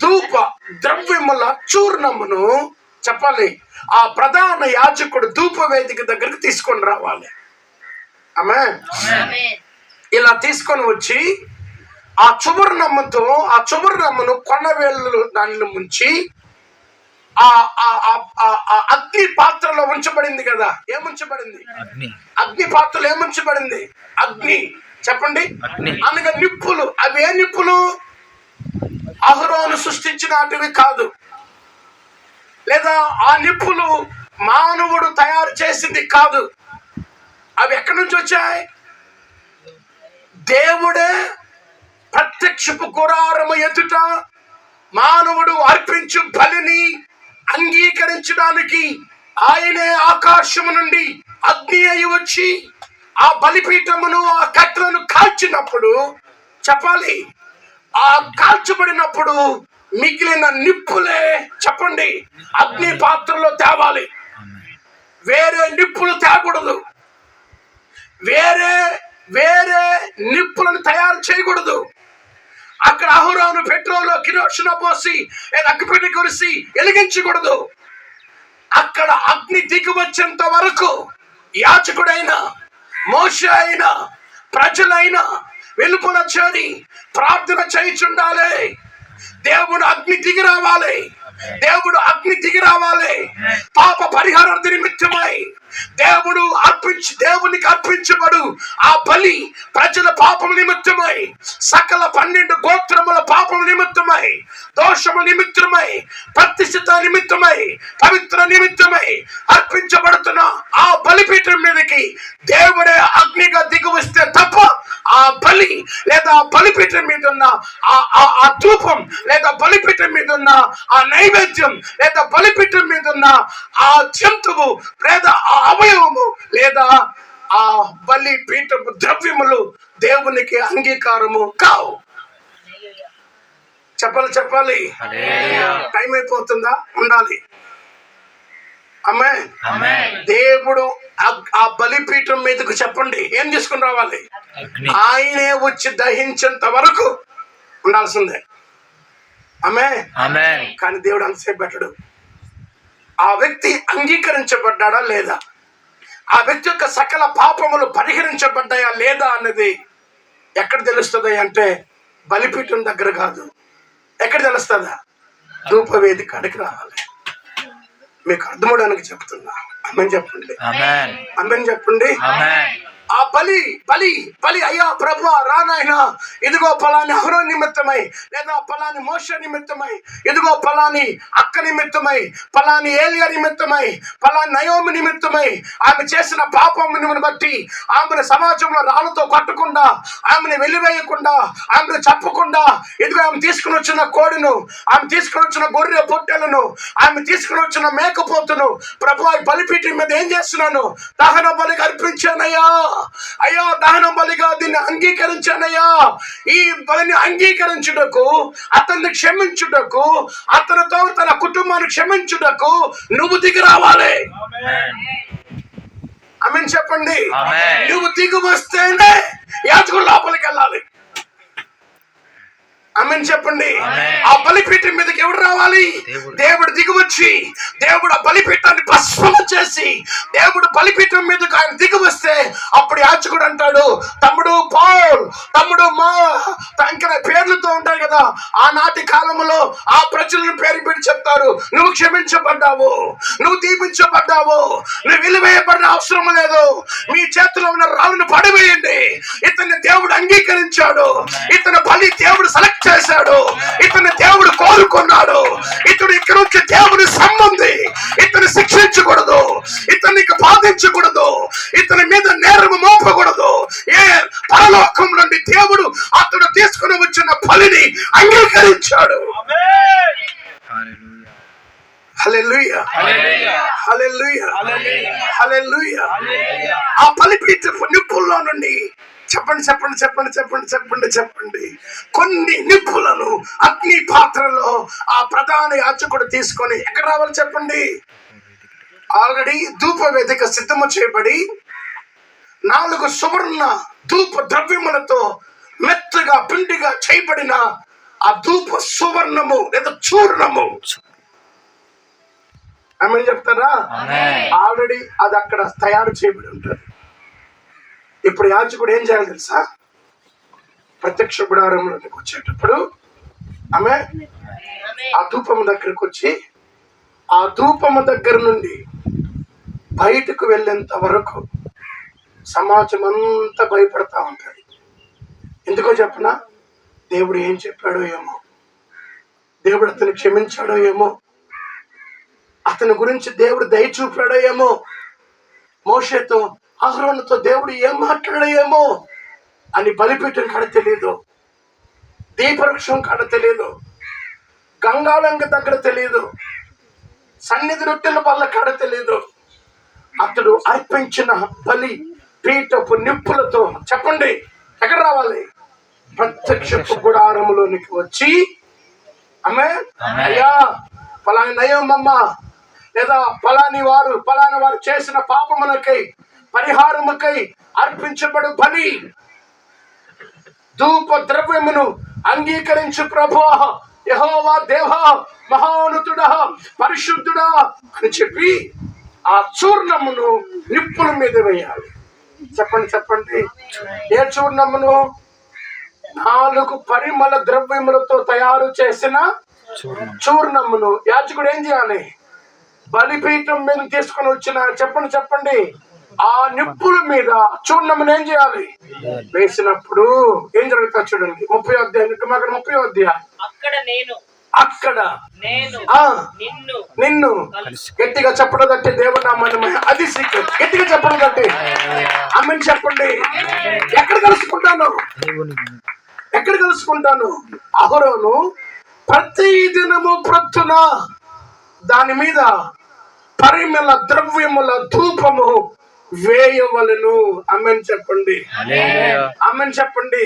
ధూప ద్రవ్యముల చూర్ణమును చెప్పాలి. ఆ ప్రధాన యాజకుడు ధూప వేదిక దగ్గరకు తీసుకొని రావాలి. ఆమేన్. ఇలా తీసుకొని వచ్చి ఆ చువర్ణమ్మతో ఆ చువర్ణమ్మను కొనవేళ్ళు దానిని ముంచి ఆ అగ్ని పాత్రలో ఉంచబడింది కదా. ఏముంచబడింది? అగ్ని పాత్రలో ఏముంచబడింది? అగ్ని. చెప్పండి. అనగా నిప్పులు. అవి ఏ నిప్పులు? అహరోను సృష్టించినటివి కాదు, లేదా ఆ నిప్పులు మానవుడు తయారు చేసింది కాదు. అవి ఎక్కడి నుంచి వచ్చాయి? దేవుడే ప్రత్యక్షపు గుడారము ఎదుట మానవుడు అర్పించు బలిని అంగీకరించడానికి ఆయనే ఆకాశము నుండి అగ్ని అయి వచ్చి ఆ బలిపీఠమును, ఆ కట్టెలను కాల్చినప్పుడు చెప్పాలి, ఆ కాల్చబడినప్పుడు మిగిలిన నిప్పులే చెప్పండి అగ్ని పాత్రలో తేవాలి. వేరే నిప్పులు తేకూడదు. వేరే నిప్పులను తయారు చేయకూడదు. అక్కడ అహరోను పెట్రోలు కిరోషన పోసి అగ్గిపెట్టి కురిసి వెలిగించకూడదు. అక్కడ అగ్ని దిగి వచ్చేంత వరకు యాజకుడైనా మోషే అయినా ప్రజలైనా వెలుపల చేరి ప్రార్థన చేయుచుండాలి. దేవుడు అగ్ని దిగి రావాలి. దేవుడు అగ్ని దిగి రావాలి. పాప పరిహారార్థ నిమిత్తమై దేవునికి అర్పించబడు ఆ బలి ప్రజల పాపం నిమిత్తమై, సకల 12 గోత్రముల పాపం నిమిత్తమై, దోషము నిమిత్తమై, ప్రతిష్ఠిత నిమిత్తమై, పవిత్ర నిమిత్తమై అర్పించబడుతున్న ఆ బలిపీఠం మీదకి దేవుడే అగ్నిగా దిగి వస్తే తప్ప ఆ బలి లేదా బలిపీఠం మీద ఉన్న ఆ ధూపం లేదా బలిపీఠం మీద ఉన్న ఆ నైవేద్యం లేదా బలిపీఠం మీద ఉన్న ఆ జంతువు లేదా ఆ అవయవము లేదా ఆ బలిపీఠపు ద్రవ్యములు దేవునికి అంగీకారము కావు. చెప్పాలి. టైం అయిపోతుందా? ఉండాలి. ఆమేన్. దేవుడు ఆ బలిపీఠం మీదకు చెప్పండి ఏం తీసుకుని రావాలి? ఆయనే వచ్చి దహించేంత వరకు ఉండాల్సిందే. ఆమేన్. కానీ దేవుడు అంతసేపు పెట్టడు. ఆ వ్యక్తి అంగీకరించబడ్డా లేదా, ఆ వ్యక్తి యొక్క సకల పాపములు పరిహరించబడ్డాయా లేదా అన్నది ఎక్కడ తెలుస్తుంది అంటే బలిపీఠం దగ్గర కాదు. ఎక్కడ తెలుస్తుందా? ధూపవేదిక కాడికి రావాలి. మీకు అర్థమవడానికి చెప్తున్నా. ఆమేన్ చెప్పండి. ఆమేన్ చెప్పండి. ఆ బలి అయ్యా ప్రభువా రానాయన, ఇదిగో పలాని అహరోను నిమిత్తమై లేదా పలాని మోషే నిమిత్తమై, ఇదిగో పలాని అక్క నిమిత్తమై, పలాని ఏలియా నిమిత్తమై, పలాని నయోమి నిమిత్తమై ఆమె చేసిన పాపమును బట్టి ఆమెను సమాజంలో రాళ్ళతో కొట్టకుండా, ఆమెను వెలివేయకుండా, ఆమెను చెప్పకుండా, ఇదిగో ఆమె తీసుకుని వచ్చిన కోడిను, ఆమె తీసుకుని వచ్చిన గొర్రె పొట్టెలను, ఆమె తీసుకుని వచ్చిన మేకపోతును ప్రభువా బలిపీఠం మీద ఏం చేస్తున్నాను? దహన బలిగా అర్పించానయ్యా. అయ్యా దహన బలిగా దీన్ని అంగీకరించానయ్యా. ఈ బలిని అంగీకరించుటకు, అతన్ని క్షమించుటకు, అతనితో తన కుటుంబాన్ని క్షమించుటకు నువ్వు దిగి రావాలి. ఆమేన్ చెప్పండి. నువ్వు దిగి వస్తేనే యాజకుడు లోపలికి వెళ్ళాలి. ఆమేన్ చెప్పండి. ఆ బలిపీఠం మీదకి ఎవడు రావాలి? దేవుడు దిగి వచ్చి, దేవుడు ఆ బలిపీఠాన్ని భస్మం చేసి, దేవుడు బలిపీఠం మీదకి ఆయన దిగి వస్తే అప్పుడు యాజకుడు అంటాడు, తమ్ముడు పౌల్, తమ్ముడు మా ఇంకా పేర్లతో ఉంటాయి కదా. ఆనాటి కాలంలో ఆ ప్రజలను పేరు పెట్టి చెప్తారు, నువ్వు క్షమించబడ్డావు, నువ్వు దీపించబడ్డావు, నువ్వు విలువేయబడిన అవసరం లేదు, మీ చేతిలో ఉన్న రాళ్ళను పడివేయండి. ఇతన్ని దేవుడు అంగీకరించాడు, ఇతని బలి దేవుడు సెలెక్ట్ చేశాడు, ఇతని దేవుడు కోరుకున్నాడు, ఇతడు ఇక్కడ నుంచి దేవుని సంబంధి, ఇతను శిక్షించకూడదు, ఇతనికి బాధించకూడదు, ఇతని మీద నేరము మోపకూడదు. పరలోకం నుండి దేవుడు అతడు తీసుకుని వచ్చిన బలిని అంగీకరించాడు. హల్లెలూయా, హల్లెలూయా, హల్లెలూయా. ఆ బలిపీఠపు నిప్పుల్లో నుండి చెప్పండి కొన్ని నిప్పులను అగ్ని పాత్రలో ఆ ప్రధాన యాజకుడు తీసుకొని ఎక్కడ రావాలి చెప్పండి? ఆల్రెడీ ధూప వేదిక సిద్ధము చేయబడి 4 సువర్ణ ధూప ద్రవ్యములతో మెత్తగా పిండిగా చేయబడిన ఆ ధూప సువర్ణము లేదా చూర్ణము. ఆమె చెప్తారా? ఆల్రెడీ అది అక్కడ తయారు చేయబడి ఉంటుంది. ఇప్పుడు యాజకుడు ఏం చేయాలి తెలుసా? ప్రత్యక్ష గుడారంలోకి వచ్చేటప్పుడు ఆమె ఆ ధూపము దగ్గరకు వచ్చి, ఆ ధూపము దగ్గర నుండి బయటకు వెళ్ళేంత వరకు సమాజం అంతా భయపడతా ఉంటుంది. ఎందుకో చెప్పనా? దేవుడు ఏం చెప్పాడో ఏమో, దేవుడు అతను క్షమించాడో ఏమో, అతని గురించి దేవుడు దయ చూపాడో ఏమో, మోషేతో అహరోనుతో దేవుడు ఏం మాట్లాడో ఏమో అని బలిపీఠం కాడ తెలియదు, దీపవృక్షం కాడ తెలియదు, గంగాళంగ దగ్గర తెలియదు, సన్నిధి రొట్టెల వల్ల కాడ తెలియదు. అతడు అర్పించిన బలి పీఠపు నిప్పులతో చెప్పండి ఎక్కడ రావాలి? ప్రత్యక్షపు గుడారములోనికి వచ్చి, ఆమేన్, అయ్యా పలాని నయోమమ్మ లేదా పలాని వారు చేసిన పాపములకై పరిహారముకై అర్పించబడు బలి ధూప ద్రవ్యమును అంగీకరించు ప్రభు, యెహోవా దేవా, మహోన్నతుడా, పరిశుద్ధుడా అని చెప్పి ఆ చూర్ణమును నిప్పుల మీద వేయాలి. చెప్పండి చెప్పండి, ఏ చూర్ణమును? 4 పరిమళ ద్రవ్యములతో తయారు చేసిన చూర్ణమును యాజకుడు ఏం చేయాలి? బలిపీఠం మీద తీసుకొని వచ్చిన, చెప్పండి చెప్పండి, ఆ నిప్పుల మీద చూర్ణమును ఏం చేయాలి? వేసినప్పుడు ఏం జరుగుతుంది చూడండి. 30వ అధ్యాయం. అక్కడ నిన్ను గట్టిగా చెప్పడం తట్టి దేవుడు నామాన్ని, అది సీక్రెట్. గట్టిగా చెప్పడం తట్టి ఆమేన్ చెప్పండి. ఎక్కడ కలుసుకుంటాను? అహరోను ప్రతి దినము ప్రొద్దున దాని మీద పరిమళ ద్రవ్యముల ధూపము వేయవలెను. ఆమేన్ చెప్పండి. ఆమేన్ చెప్పండి.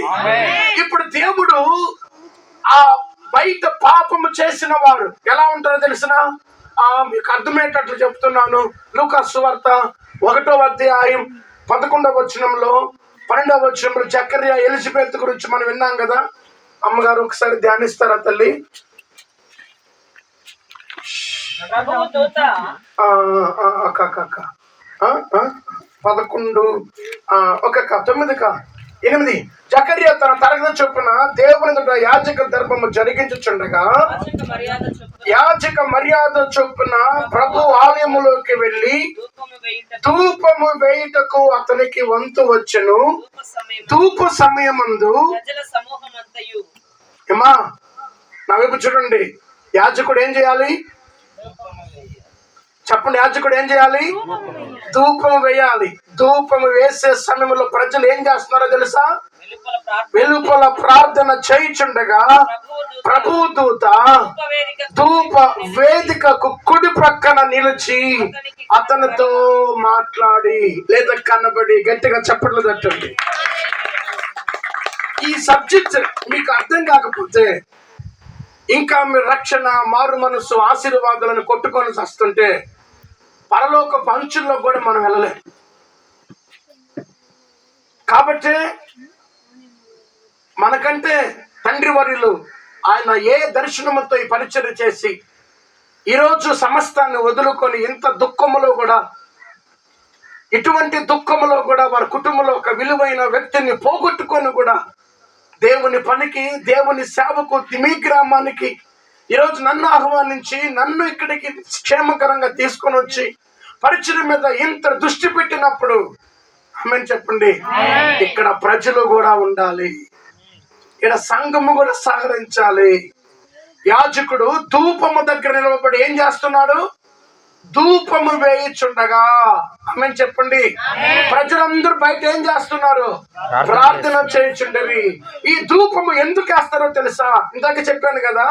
ఇప్పుడు దేవుడు ఆ బయట పాపము చేసిన వారు ఎలా ఉంటారో తెలిసిన, మీకు అర్థమయ్యేటట్లు చెప్తున్నాను. లూకా సువార్త 1వ అధ్యాయం 11వ వచనంలో 12వ వచనంలో జకర్యా ఎలిజబెత్ గురించి మనం విన్నాం కదా. అమ్మగారు ఒకసారి ధ్యానిస్తారా తల్లి? ప్రభువు దూత 9 జకర్యా తన తరగతి చొప్పున దేవుని యాజక ధర్మము జరిగించుచుండగా, యాజక మర్యాద చొప్పున ప్రభు ఆలయములోకి వెళ్ళి ధూపము వేయుటకు అతనికి వంతు వచ్చెను. ధూప సమయమందు ఏమా నా వైపు చూడండి, యాజకుడు ఏం చేయాలి? చెప్పండి, యాజకుడు ఏం చేయాలి? ధూపం వేయాలి. ధూపం వేసే సమయంలో ప్రజలు ఏం చేస్తున్నారో తెలుసా? వెలుపల ప్రార్థన చేయుచుండగా ప్రభు దూత ధూప వేదికకు కుడి ప్రక్కన నిలిచి అతనితో మాట్లాడి లేదా కనబడి, గట్టిగా చప్పట్లు తట్టండి. ఈ సబ్జెక్ట్ మీకు అర్థం కాకపోతే ఇంకా మీరు రక్షణ, మారు మనసు, ఆశీర్వాదాలను కొట్టుకొని వస్తుంటే పరలోక పంచుల్లో కూడా మనం వెళ్ళలేం. కాబట్టి మనకంటే తండ్రి వర్యులు ఆయన ఏ దర్శనముతో ఈ పరిచర్య చేసి ఈరోజు సమస్తాన్ని వదులుకొని ఇంత దుఃఖములో కూడా, ఇటువంటి దుఃఖములో కూడా వారి కుటుంబంలో ఒక విలువైన వ్యక్తిని పోగొట్టుకొని కూడా దేవుని పనికి, దేవుని సేవకు, మీ గ్రామానికి ఈరోజు నన్ను ఆహ్వానించి నన్ను ఇక్కడికి క్షేమకరంగా తీసుకొని వచ్చి పరిచయం మీద ఇంత దృష్టి పెట్టినప్పుడు ఆమేన్ చెప్పండి. ఇక్కడ ప్రజలు కూడా ఉండాలి, ఇక్కడ సంఘము కూడా సహకరించాలి. యాజకుడు ధూపము దగ్గర నిలబడి ఏం చేస్తున్నాడు? ధూపము వేయిచుండగా, ఆమేన్ చెప్పండి. ప్రజలందరూ బయట ఏం చేస్తున్నారు? ప్రార్థన చేయుచుండవి. ఈ ధూపము ఎందుకు వేస్తారో తెలుసా? ఇందాక చెప్పాను కదా,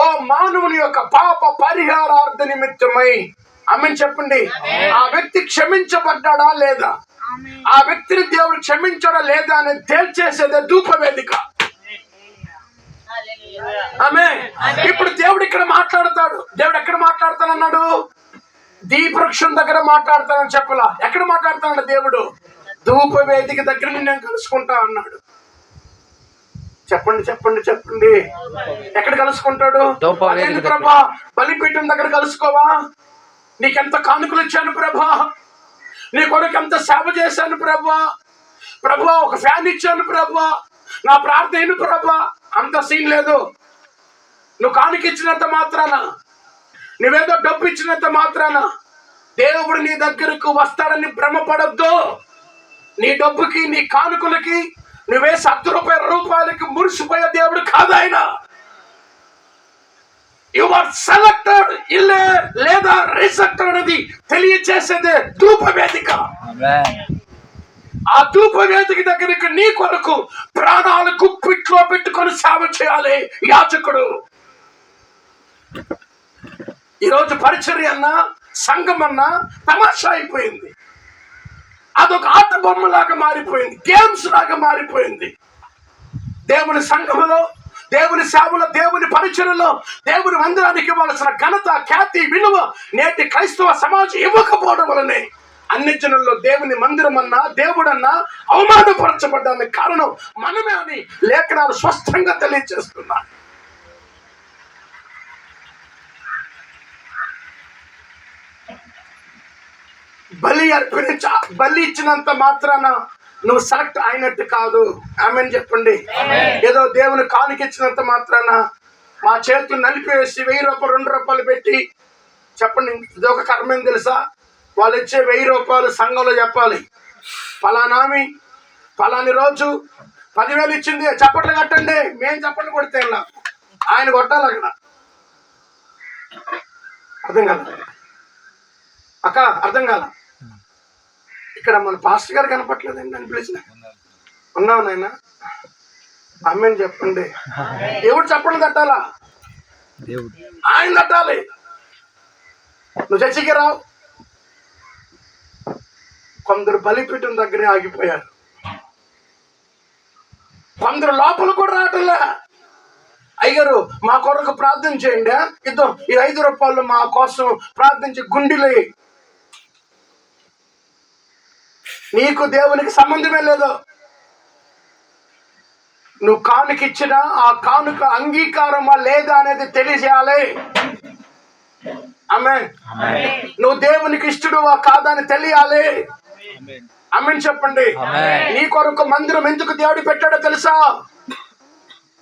ఓ మానవుని యొక్క పాప పరిహారార్థ నిమిత్తమై. ఆమేన్ చెప్పండి. ఆ వ్యక్తి క్షమించబడ్డాడా లేదా, ఆ వ్యక్తిని దేవుడు క్షమించాడా లేదా అని తేల్చేసేదే ధూప వేదిక. ఆమేన్. ఇప్పుడు దేవుడు ఇక్కడ మాట్లాడతాడు. దేవుడు ఎక్కడ మాట్లాడతానన్నాడు? దీపవృక్షం దగ్గర మాట్లాడతానని చెప్పలా. ఎక్కడ మాట్లాడతాడు దేవుడు? ధూప వేదిక దగ్గర నేను కలుసుకుంటా అన్నాడు. చెప్పండి చెప్పండి చెప్పండి, ఎక్కడ కలుసుకుంటాడు? ప్రభా, బలిపీఠం దగ్గర కలుసుకోవా? నీకెంత కానుకలు ఇచ్చాను ప్రభా, నీ కొరకు ఎంత సేవ చేశాను ప్రభా, ప్రభా ఒక ఫ్యాన్ ఇచ్చాను ప్రభా, నా ప్రార్థన ప్రభా. అంత సీన్ లేదు. నువ్వు కానుక ఇచ్చినంత మాత్రాన, నువ్వేదో డబ్బు ఇచ్చినంత మాత్రాన దేవుడు నీ దగ్గరకు వస్తాడని భ్రమపడద్దు. నీ డబ్బుకి, నీ కానుకలకి నువ్వే 10 రూపాయలకి మురిసిపోయే దేవుడు కాదు ఆయన. యు ఆర్ సెలెక్టెడ్ ఇల్లే లేదా రిజెక్టెడ్ అనేది తెలియచేసేదే ధూప వేదిక. ఆ ధూప వేదిక దగ్గరికి నీ కొరకు ప్రాణాలు గుప్పిట్లో పెట్టుకొని సేవ చేయాలి యాజకుడు. ఈరోజు పరిచర్య అన్నా, సంఘం అన్నా తమాషా అయిపోయింది. అదొక ఆట బొమ్మలాగా మారిపోయింది, గేమ్స్ లాగా మారిపోయింది. దేవుని సంఘములో, దేవుని సేవలో, దేవుని పరిచర్యలో, దేవుని మందిరానికి ఇవ్వాల్సిన ఘనత, ఖ్యాతి, విలువ నేటి క్రైస్తవ సమాజం ఇవ్వకపోవడం వలనే అన్ని జనుల్లో దేవుని మందిరం అన్నా దేవుడన్నా అవమానపరచబడ్డానికి కారణం మనమే అని లేఖనాలు స్పష్టంగా తెలియజేస్తున్నా. బలి ఇచ్చినంత మాత్రాన నువ్వు సెలెక్ట్ అయినట్టు కాదు. ఆమెన్ చెప్పండి. ఏదో దేవుని కానుక ఇచ్చినంత మాత్రాన మా చేతులు నలిపివేసి 1000 రూపాయలు 2 రూపాయలు పెట్టి చెప్పండి. ఇదొక కర్మ ఏం తెలుసా? వాళ్ళు ఇచ్చే 1000 రూపాయలు సంఘంలో చెప్పాలి, ఫలానామి ఫలాని రోజు 10,000 ఇచ్చింది, చప్పట్లు కట్టండి. మేము చప్పట్లు కొడితే ఆయన కొట్టాలి అక్కడ. అర్థం కాల అక్క, అర్థం కాల. ఇక్కడ మన పాస్టర్ గారు కనపట్లేదండి అని పిలిచిన. ఉన్నావు నాయన, అమ్మని చెప్పండి. ఎవడు చప్పట్లు తట్టాలా? ఆయన తట్టాలి. నువ్వు చర్చికి రావు. కొందరు బలిపీఠం దగ్గరే ఆగిపోయారు, కొందరు లోపల కూడా రావట్లే. అయ్యారు మా కొరకు ప్రార్థన చేయండి, ఇద్దో ఈ 5 రూపాయలు మా కోసం ప్రార్థించి గుండెలే. నీకు దేవునికి సంబంధమే లేదు. నువ్వు కానుక ఇచ్చినా ఆ కానుక అంగీకారమా లేదా అనేది తెలియజేయాలి. ఆమేన్. నువ్వు దేవునికి ఇష్టడువా కాదా అని తెలియాలి. ఆమేన్ చెప్పండి. నీ కొరకు మందిరం ఎందుకు దేవుడు పెట్టాడో తెలుసా?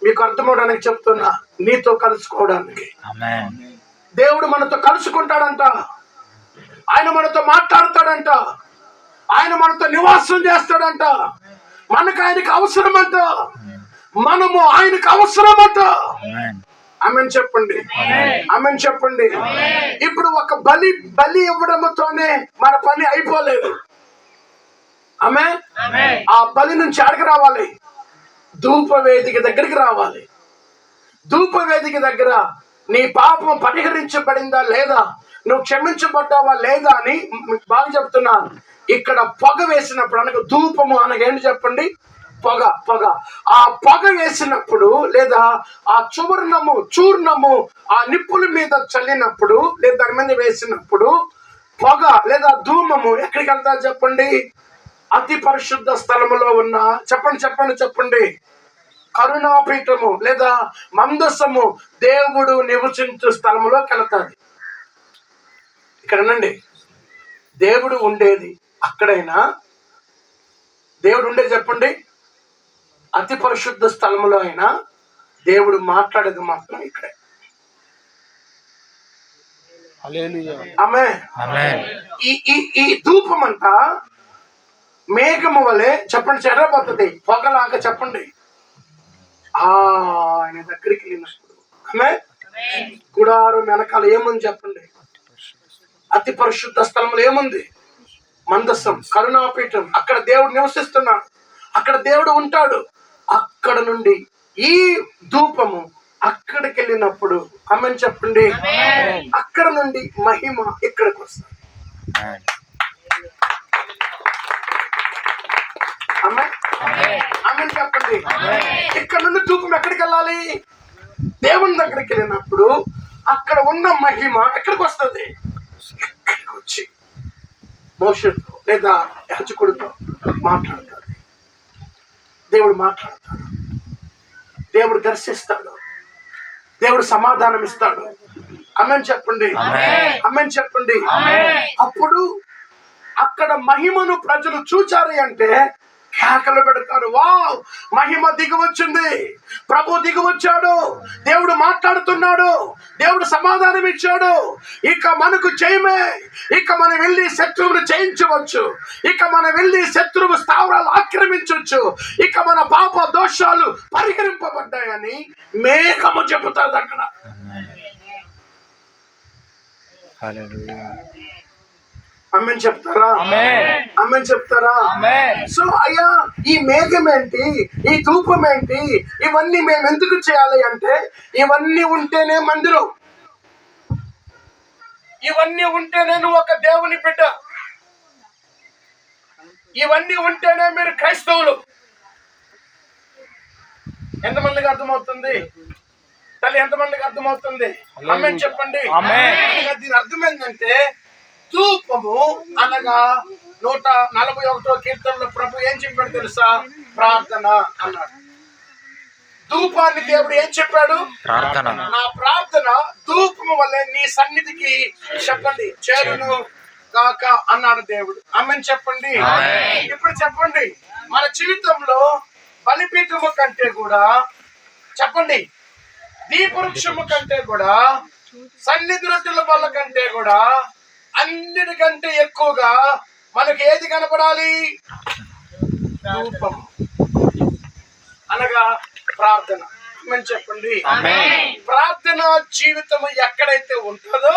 మీకు అర్థమవడానికి చెప్తున్నా, నీతో కలుసుకోవడానికి. దేవుడు మనతో కలుసుకుంటాడంట, ఆయన మనతో మాట్లాడతాడంట, ఆయన మనతో నివాసం చేస్తాడంట. మనకు ఆయనకు అవసరమంట, మనము ఆయనకు అవసరమంట. ఆమేన్ చెప్పండి. ఆమేన్ చెప్పండి. ఇప్పుడు ఒక బలి ఇవ్వడంతోనే మన పని అయిపోలేదు. ఆమేన్. ఆ బలి నుంచి అడగ రావాలి, ధూప వేదిక దగ్గరికి రావాలి. ధూప వేదిక దగ్గర నీ పాపం పరిహరించబడిందా లేదా, నువ్వు క్షమించబడ్డావా లేదా అని బాగా చెప్తున్నాను. ఇక్కడ పొగ వేసినప్పుడు అనగా ధూపము అనగా ఏంటి చెప్పండి? పొగ. ఆ పొగ వేసినప్పుడు లేదా ఆ చూర్ణము ఆ నిప్పుల మీద చల్లినప్పుడు లేదా దాని మీద వేసినప్పుడు పొగ లేదా ధూమము ఎక్కడికి వెళ్తా చెప్పండి? అతి పరిశుద్ధ స్థలములో ఉన్న చెప్పండి కరుణాపీఠము లేదా మందసము దేవుడు నివసించు స్థలములోకి వెళ్తాది. ఇక్కడనండి, దేవుడు ఉండేది అక్కడైనా, దేవుడు ఉండేది చెప్పండి అతి పరిశుద్ధ స్థలములో అయినా, దేవుడు మాట్లాడేది మాత్రం ఇక్కడే. ఆమేన్. ఈ ధూపం అంతా మేఘము వలె చెప్పండి చెర్రబోతుంది, పొగలాగా చెప్పండి. ఆయన దగ్గరికి వెళ్ళినప్పుడు ఆమేన్. గుడారం వెనకాల ఏముంది చెప్పండి? అతి పరిశుద్ధ స్థలంలో ఏముంది? మందసం, కరుణాపీఠం. అక్కడ దేవుడు నివసిస్తున్నాడు, అక్కడ దేవుడు ఉంటాడు. అక్కడ నుండి ఈ ధూపము అక్కడికి వెళ్ళినప్పుడు ఆమేన్ చెప్పండి, అక్కడ నుండి మహిమ ఇక్కడికి వస్తుంది. ఆమేన్ చెప్పండి. ఇక్కడ నుండి ధూపం ఎక్కడికి వెళ్ళాలి? దేవుని దగ్గరికి వెళ్ళినప్పుడు అక్కడ ఉన్న మహిమ ఎక్కడికి వస్తుంది? ఇక్కడికి వచ్చి మోషేతో లేదా యాజకుడితో మాట్లాడతాడు. దేవుడు మాట్లాడతాడు, దేవుడు దర్శిస్తాడు, దేవుడు సమాధానం ఇస్తాడు. ఆమేన్ చెప్పండి. ఆమేన్ చెప్పండి. అప్పుడు అక్కడ మహిమను ప్రజలు చూచారు అంటే కేకలు పెడతారు, వావ్ మహిమ దిగివచ్చింది, ప్రభు దిగివచ్చాడు, దేవుడు మాట్లాడుతున్నాడు, దేవుడు సమాధానం ఇచ్చాడు, ఇక మనకు జయమే, ఇక మనం వెళ్ళి శత్రువును జయించవచ్చు, ఇక మనం వెళ్ళి శత్రువు స్థావరాలు ఆక్రమించవచ్చు, ఇక మన పాప దోషాలు పరిహరింపబడ్డాయని మేఘము చెబుతాది అక్కడ. ఆమేన్ చెప్తారా? ఆమేన్ చెప్తారా? సో అయ్యా ఈ మేఘం ఏంటి, ఈ ధూపం ఏంటి, ఇవన్నీ మేము ఎందుకు చేయాలి అంటే ఇవన్నీ ఉంటేనే మందిరం, ఇవన్నీ ఉంటేనే నువ్వు ఒక దేవుని బిడ్డ, ఇవన్నీ ఉంటేనే మీరు క్రైస్తవులు. ఎంతమందికి అర్థమవుతుంది తల్లి? ఎంతమందికి అర్థమవుతుంది? ఆమేన్ చెప్పండి. దీని అర్థం ఏంటంటే ధూపము అనగా 141 కీర్తనలో ప్రభు ఏం చెప్పాడు తెలుసా? ప్రార్థన అన్నాడు. ధూపాన్ని దేవుడు ఏం చెప్పాడు? ప్రార్థన. నా ప్రార్థన ధూపము వల్లే నీ సన్నిధికి చెప్పండి చేరును కాక అన్నాడు దేవుడు. ఆమేన్ చెప్పండి. ఇప్పుడు చెప్పండి, మన జీవితంలో బలిపీఠము కంటే కూడా చెప్పండి, దీపవృక్షము కంటే కూడా, సన్నిధి రొట్టెల బల్ల కంటే కూడా, అన్నిటికంటే ఎక్కువగా మనకు ఏది కనపడాలి? ధూపం అనగా ప్రార్థన. ఆమేన్ చెప్పండి. ప్రార్థన జీవితం ఎక్కడైతే ఉంటుందో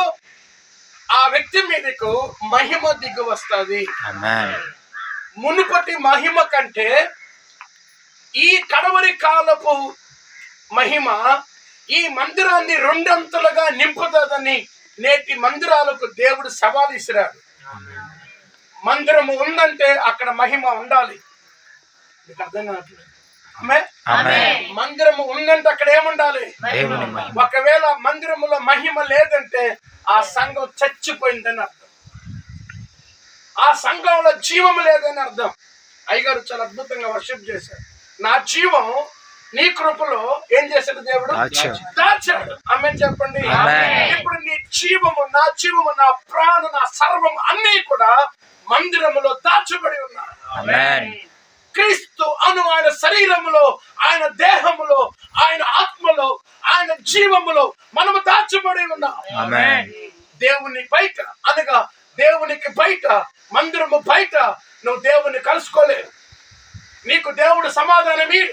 ఆ వ్యక్తి మీదకు మహిమ దిగు వస్తుంది. మునుపటి మహిమ కంటే ఈ కడవరి కాలపు మహిమ ఈ మందిరాన్ని రెండంతలుగా నింపుతుందని నేటి మందిరాలకు దేవుడు సవాల్ ఇసిరాడు. మందిరము ఉందంటే అక్కడ మహిమ ఉండాలి. మీకు అర్థం కావట్లేదు? మందిరము ఉందంటే అక్కడ ఏముండాలి? ఒకవేళ మందిరములో మహిమ లేదంటే ఆ సంఘం చచ్చిపోయిందని అర్థం, ఆ సంఘంలో జీవం లేదని అర్థం. అయ్యగారు చాలా అద్భుతంగా వర్షిప్ చేశారు. నా జీవం నీ కృపలో ఏం చేశాడు దేవుడు? దాచాడు. ఆమేన్ చెప్పండి. ఇప్పుడు నీ జీవము, నా జీవము, నా ప్రాణం, నా సర్వం అన్ని కూడా మందిరములో దాచబడి ఉన్నారు. క్రీస్తు అను ఆయన శరీరములో, ఆయన దేహములో, ఆయన ఆత్మలో, ఆయన జీవములో మనము దాచబడి ఉన్నాం. దేవుని బయట అనగా దేవునికి బయట, మందిరము బయట నువ్వు దేవుని కలుసుకోలేవు. నీకు దేవుడు సమాధానమే,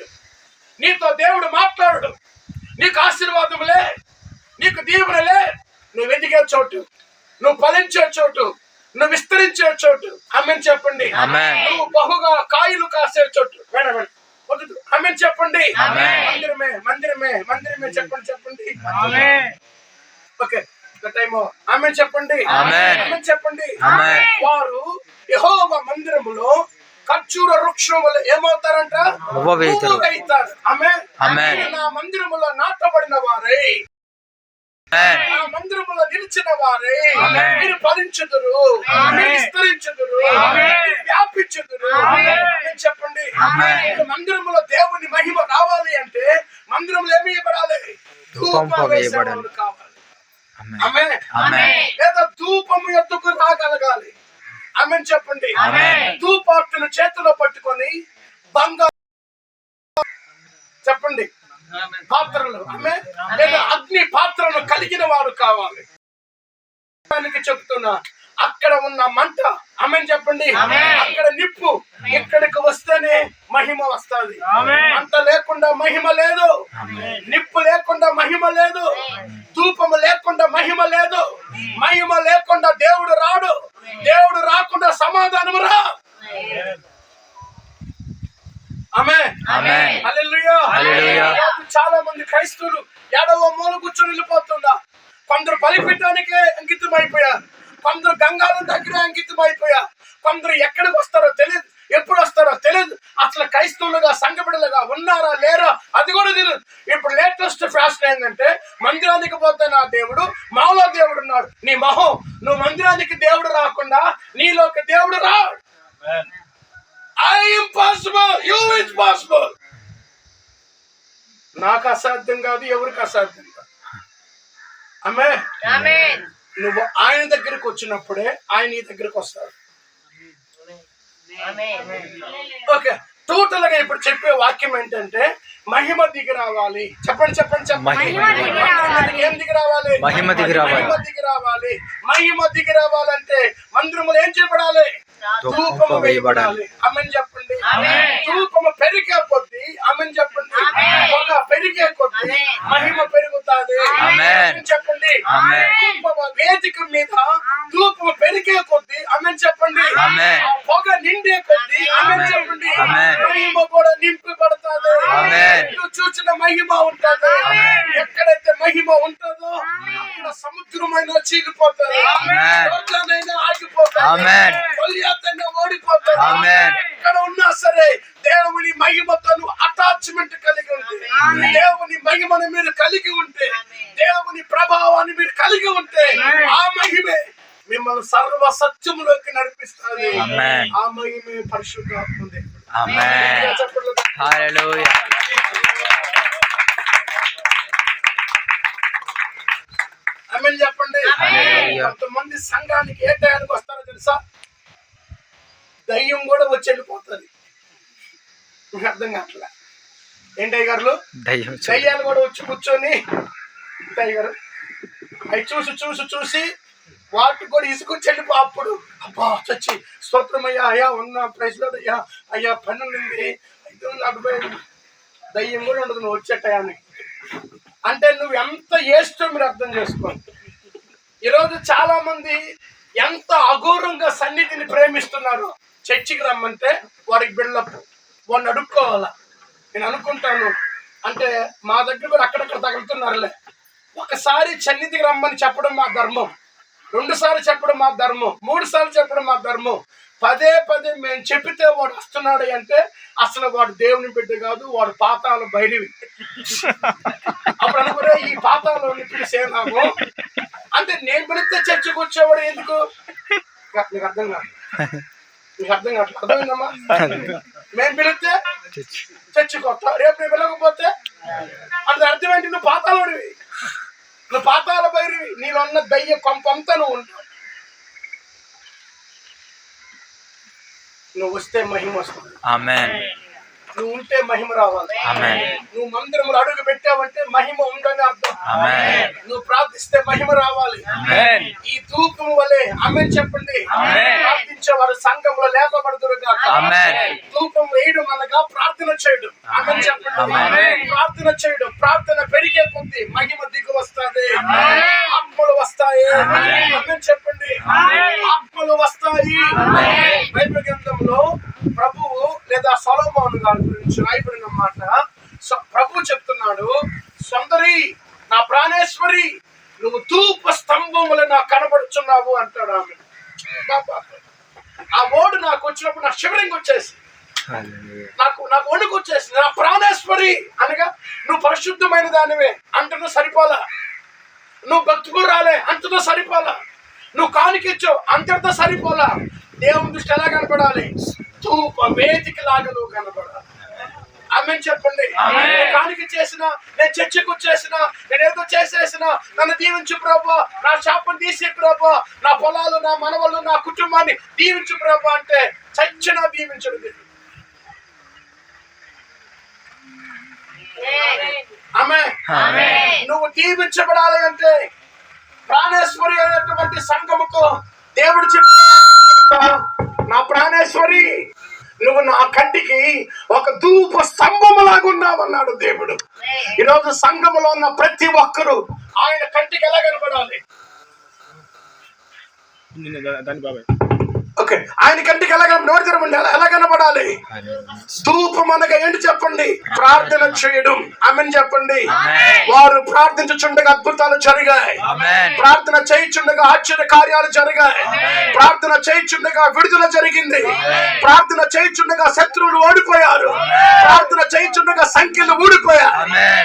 నీతో దేవుడు మాట్లాడు, నీకు ఆశీర్వాదములే, నీకు దీవెనలే. నువ్వు ఎదిగే చోటు, నువ్వు ఫలించే చోటు, నువ్వు విస్తరించే చోటు. ఆమేన్ చెప్పండి. నువ్వు బహుగా కాయలు కాసే చోటు. ఆమేన్ చెప్పండి. మందిరమే, మందిరమే, మందిరమే. చెప్పండి చెప్పండి. ఓకే, ఆమేన్ చెప్పండి. ఆమేన్ చెప్పండి. వారు యెహోవా మందిరములో ఖర్జూర వృక్షం వల్ల ఏమవుతారంట? అవుతారు. ఆమేన్. నా మందిరములో నాటబడిన వారే, నా మందిరములో నిలిచిన వారే మీరు ఫలించుదురు, మీరు విస్తరించుదురు, వ్యాపించుదురు. చెప్పండి. మందిరములో దేవుని మహిమ రావాలి అంటే మందిరంలో ఏమి ఇవ్వడాలి? ధూపం వేసేవాళ్ళు కావాలి. లేదా ధూపము ఎత్తుకు రాగలగాలి. ఆమేన్ చెప్పండి. ధూపార్తును చేతిలో పట్టుకొని బంగారు చెప్పండి పాత్రలు, లేదా అగ్ని పాత్రను కలిగిన వారు కావాలి. చెప్తున్నా, అక్కడ ఉన్న మంట, ఆమేన్ చెప్పండి, అక్కడ నిప్పు ఇక్కడికి వస్తేనే మహిమ వస్తుంది. మంట లేకుండా మహిమ లేదు, నిప్పు లేకుండా మహిమ లేదు, ధూపము లేకుండా మహిమ లేదు. మహిమ లేకుండా దేవుడు రాడు, దేవుడు రాకుండా సమాధానం రా. చాలా మంది క్రైస్తవులు ఏడవ మూల కూర్చొని వెళ్ళిపోతుందా. కొందరు బలిపీఠానికే అంకితం అయిపోయారు, కొందరు గంగాల దగ్గర అంకితం అయిపోయారు, కొందరు ఎక్కడికి వస్తారో తెలియదు, ఎప్పుడు వస్తారో తెలియదు. అసలు క్రైస్తవులుగా సంఘబిడ్డలుగా ఉన్నారా లేరా అది కూడా తెలియదు. ఇప్పుడు లేటెస్ట్ ఫ్యాషన్ ఏంటంటే మందిరానికి పోతే నా దేవుడు, మాలో దేవుడు ఉన్నాడు. నీ మొహం, నువ్వు మందిరానికి దేవుడు రాకుండా నీలోకి దేవుడు రాడు. I impossible, you is possible. నాకు అసాధ్యం కాదు, ఎవరికి అసాధ్యం కాదు. ఆమేన్. నువ్వు ఆయన దగ్గరికి వచ్చినప్పుడే ఆయన నీ దగ్గరికి వస్తాడు. ఓకే, టోటల్ గా ఇప్పుడు చెప్పే వాక్యం ఏంటంటే మహిమ దిగి రావాలి. చెప్పండి చెప్పండి చెప్పండి. ఏం దిగి రావాలి? మహిమ దిగి రావాలి. మహిమ దిగి రావాలంటే మందిరములు ఏం చేయబడాలి? ధూపము వేయబడాలి. ఆమేన్ చెప్పండి. ధూపము పెరిగే కొద్దీ, ఆమేన్ చెప్పండి, పొగ పెరిగే కొద్దీ మహిమ పెరుగుతుంది. ఆమేన్ చెప్పండి. వేదిక మీద ధూపము పెరిగే కొద్దీ, ఆమేన్ చెప్పండి, పొగ నిండే కొద్దీ, ఆమేన్ చెప్పండి, మహిమ కూడా నింపబడుతుంది. నువ్వు చూసిన మహిమ ఉంటుంది. ఎక్కడైతే మహిమ ఉంటుందో అక్కడ సముద్రమైన చీలిపోతుంది, ఆగిపోతుంది, ఓడిపోతుంది. ఎక్కడ ఉన్నా సరే దేవుని మహిమతో అటాచ్మెంట్ కలిగి ఉంటే, దేవుని మహిమను మీరు కలిగి ఉంటే, దేవుని ప్రభావాన్ని మీరు కలిగి ఉంటే ఆ మహిమే మిమ్మల్ని సర్వ సత్యములోకి నడిపిస్తుంది. ఆమేన్. ఆ మహిమే పరిశుద్ధాత్మ దేవుడు. ఆమేన్. చెప్పండి. హల్లెలూయా. ఆమేన్ చెప్పండి. హల్లెలూయా. కొంతమంది సంఘానికి ఏ టయానికి వస్తారో తెలుసా? దయ్యం కూడా వచ్చి వెళ్ళిపోతుంది. మీకు అర్థం కావట్లే. ఏంటయ్య గారు? దయ్యాలు కూడా వచ్చి కూర్చొని అయ్య గారు అవి చూసి వాటికి కూడా ఇసుకొచ్చి వెళ్ళిపో. అప్పుడు అబ్బా చచ్చి స్తోత్రం అయ్యా, అయ్యా ఉన్న ప్రైజ్లో అయ్యా, అయ్యా పని ఉంది, అయితే అడ్డుపోయాడు. దయ్యం కూడా ఉండదు నువ్వు వచ్చే టయానికి. అంటే నువ్వు ఎంత వేస్టో మీరు అర్థం చేసుకోండి. ఈరోజు చాలా మంది ఎంత అఘోరంగా సన్నిధిని ప్రేమిస్తున్నారు. చర్చికి రమ్మంటే వాడికి బిల్డప్, వాడిని అడుక్కోవాలా. నేను అనుకుంటాను అంటే మా దగ్గర కూడా అక్కడక్కడ తగులుతున్నారులే. ఒకసారి సన్నిధికి రమ్మని చెప్పడం మా ధర్మం, 2 సార్లు చెప్పడం మా ధర్మం, 3 సార్లు చెప్పడం మా ధర్మం. పదే మేము చెప్పితే వాడు వస్తున్నాడు అంటే అసలు వాడు దేవుని బిడ్డ కాదు, వాడు పాతాల బయలువి. అప్పుడు అనుకునే ఈ పాతాలు పిలిచేనాము అంటే నేను పిలిస్తే చర్చకు వచ్చేవాడు ఎందుకు? నీకు అర్థం కాదు, నీకు అర్థం కాదు. అర్థమైందమ్మా? మేము పిలిస్తే చర్చకు వస్తా, రేపు నేను పిలవకపోతే అంటే అర్థం ఏంటి? నువ్వు పాతాలుడివి, నువ్వు పాతాల బయలువి. నీలో ఉన్న దయ్య కొంపంతా నువ్వు ఉంటావు. నువ్వు వస్తే మహిమ వస్తుంది. ఆమేన్. నువ్వు ఉంటే మహిమ రావాలి. ఆమేన్. నువ్వు మందిరంలో అడుగు పెట్టావంటే మహిమ ఉందని అర్థం. ఆమేన్. నువ్వు ప్రార్థిస్తే మహిమ రావాలి. ఆమేన్. ఈ ధూపం వలె ఆమేన్ చెప్పండి. ఆమేన్. ప్రార్థించే వారు సంఘంలో లేపబడుదురుగా. ఆమేన్. ధూపం వేయడం అనగా ప్రార్థన చేయడం. ఆమేన్ చెప్పండి. ఆమేన్. ప్రార్థన చేయడం, ప్రార్థన పెరిగే కొద్దీ మహిమ దిగు వస్తుంది, ఆమేన్. ఆత్మలు వస్తాయి. ఆమేన్. ఆమేన్ చెప్పండి. ఆత్మలు వస్తాయి. బైబిల్ గ్రంథంలో ప్రభువు లేదా సొలొమోను గారి గురించి రాయబడిన మాట ప్రభు చెప్తున్నాడు, సుందరి నా ప్రాణేశ్వరి నువ్వు ధూప స్తంభములు నాకు కనబడుచున్నావు అంటాడు. ఆమె ఆ ఓడు నాకు వచ్చినప్పుడు నాకు షివరింగ్ వచ్చేసి, నాకు వణుకు వచ్చేసింది. నా ప్రాణేశ్వరి అనగా నువ్వు పరిశుద్ధమైన దానివే అంటతో సరిపోలా, నువ్వు భక్తిపురాలే అంతతో సరిపోలా, నువ్వు కానికిచ్చు అంతటితో సరిపోలా. దేవుని దృష్టి ఎలా కనపడాలి? ధూప వేదిక లాగా నువ్వు కనపడాలి. ఆమేన్ చెప్పండి. నేను కానుక చేసిన, నేను చర్చకు వచ్చేసిన, నేనేదో చేసేసిన, నన్ను దీవించు ప్రభా, నా శాపం తీసి ప్రభా, నా పొలాలు, నా మనవలు, నా కుటుంబాన్ని దీవించు ప్రభా అంటే చచ్చినా దీవించడు. ఆమేన్. నువ్వు దీవించబడాలి అంటే ప్రాణేశ్వరి అనేటువంటి సంఘముతో దేవుడు చెప్పిన నా ప్రాణేశ్వరి నువ్వు నా కంటికి ఒక ధూప స్తంభములాగా ఉన్నావన్నాడు దేవుడు. ఈరోజు సంఘములో ఉన్న ప్రతి ఒక్కరూ ఆయన కంటికి ఎలా కనబడాలి? ఓకే, ఆయన కంటికి ఎలా కనబడి ఎలా కనబడాలి? ధూపం అనగా ఏంటి చెప్పండి? ప్రార్థన చేయడం. ఆమేన్ చెప్పండి. వారు ప్రార్థించుచుండగా అద్భుతాలు జరిగాయి, ప్రార్థన చేయుచుండగా ఆశ్చర్య కార్యాలు జరిగాయి, ప్రార్థన చేయుచుండగా విడుదల జరిగింది, ప్రార్థన చేయుచుండగా శత్రువులు ఓడిపోయారు, ప్రార్థన చేయుచుండగా సంఖ్యలు ఊడిపోయారు,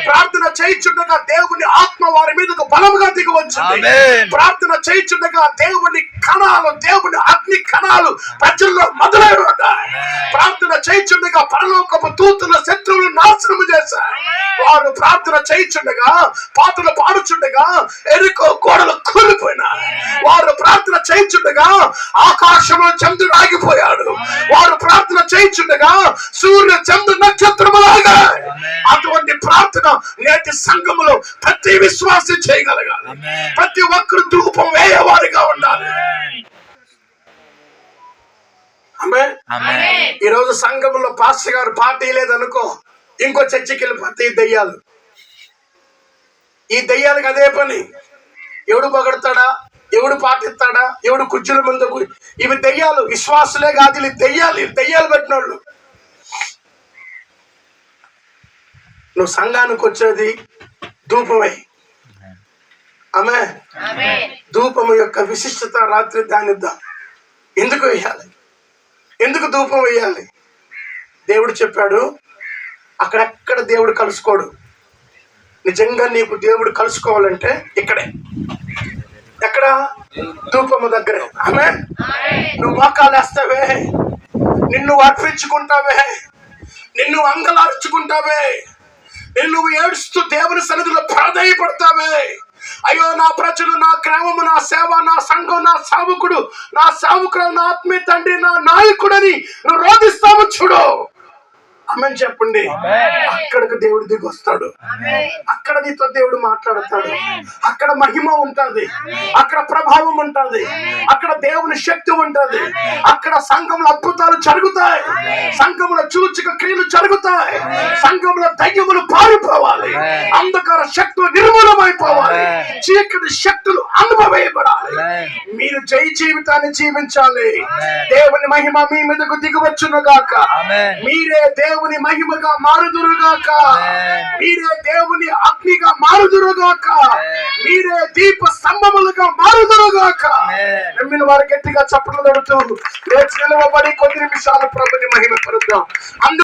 ప్రార్థన చేయుచుండగా దేవుని ఆత్మ వారి మీదకు బలముగా దిగి వచ్చింది, ప్రార్థన చేయుచుండగా దేవుని కణాలు, దేవుని అగ్ని కణాలు ప్రజల్లో మొదలై ఉన్నాయి. ప్రార్థన చేయుచుండగా పరలోకపు దూతల శత్రువులు నాశనము చేశారు. వారు ప్రార్థన చేయుచుండగా పాటలు పాడుచుండగా ఎరుకో గోడలు కూలిపోయినాయి. వారు ప్రార్థన చేయుచుండగా ఆకాశంలో చంద్రుడు ఆగిపోయాడు. వారు ప్రార్థన చేయుచుండగా సూర్య చంద్ర నక్షత్రములాగా. అటువంటి ప్రార్థన నేటి సంఘములో ప్రతి విశ్వాసం చేయగలగాలి. ప్రతి ఒక్కరు ధూపం వేయవారిగా ఉండాలి. ఈ రోజు సంఘంలో పాస్టర్ గారు పార్టీ లేదనుకో, ఇంకో చర్చికి వెళ్ళిపోతే ఈ దయ్యాలకు అదే పని. ఎవడు పొగడతాడా, ఎవడు పాటిస్తాడా, ఎవడు కుర్చీల ముందుకు. ఇవి దయ్యాలు, విశ్వాసులే కాదు, ఇది దయ్యాలు పెట్టినోళ్ళు. నువ్వు సంఘానికి వచ్చేది ధూపమై. ఆమె ధూపము యొక్క విశిష్టత రాత్రి ధ్యానిద్దాం. ఎందుకు వేయాలి? ఎందుకు ధూపం వేయాలి? దేవుడు చెప్పాడు, అక్కడెక్కడ దేవుడు కలుసుకోడు. నిజంగా నీకు దేవుడు కలుసుకోవాలంటే ఇక్కడే. ఎక్కడ? ధూపము దగ్గర. ఆమె నువ్వు మోకాలు వేస్తావే, నిన్ను అర్పించుకుంటావే, నిన్ను అంగలార్చుకుంటావే, నువ్వు ఏడుస్తూ దేవుని సన్నిధిలో ప్రాధేయపడతావే. అయ్యో నా ప్రజలు, నా గ్రామము, నా సేవ, నా సంఘం, నా సేవకుడు, నా సేవకుడు, నా ఆత్మీయ తండ్రి, నా నాయకుడని నువ్వు రోధిస్తావు చూడు. ఆమేన్ చెప్పండి. అక్కడికి దేవుడు దిగి వస్తాడు. అక్కడ నీతో దేవుడు మాట్లాడతాడు. అక్కడ మహిమ ఉంటుంది, అక్కడ ప్రభావం ఉంటుంది, అక్కడ దేవుని శక్తి ఉంటుంది, అక్కడ సంఘంలో అద్భుతాలు జరుగుతాయి, సంఘంలో సూచక క్రియలు జరుగుతాయి, సంఘంలో దయ్యములు పారిపోవాలి, అంధకార శక్తులు నిర్మూలమైపోవాలి, చీకటి శక్తులు అనుభవేయబడాలి. మీరు జై జీవితాన్ని జీవించాలి. దేవుని మహిమ మీ మీదకు దిగవచ్చును గాక. మీరే దేవుని మహిమగా మారుదురుగాక. మీరే దేవుని అగ్నిగా మారుదురుగాక. మీరే దీప స్తంభములుగా మారుదురుగాక. నమ్మిన వారు గట్టిగా చప్పట్లు తడుతూ లేచి నిలవబడి కొద్ది నిమిషాలు ప్రభుని మహిమ పరుద్దాం.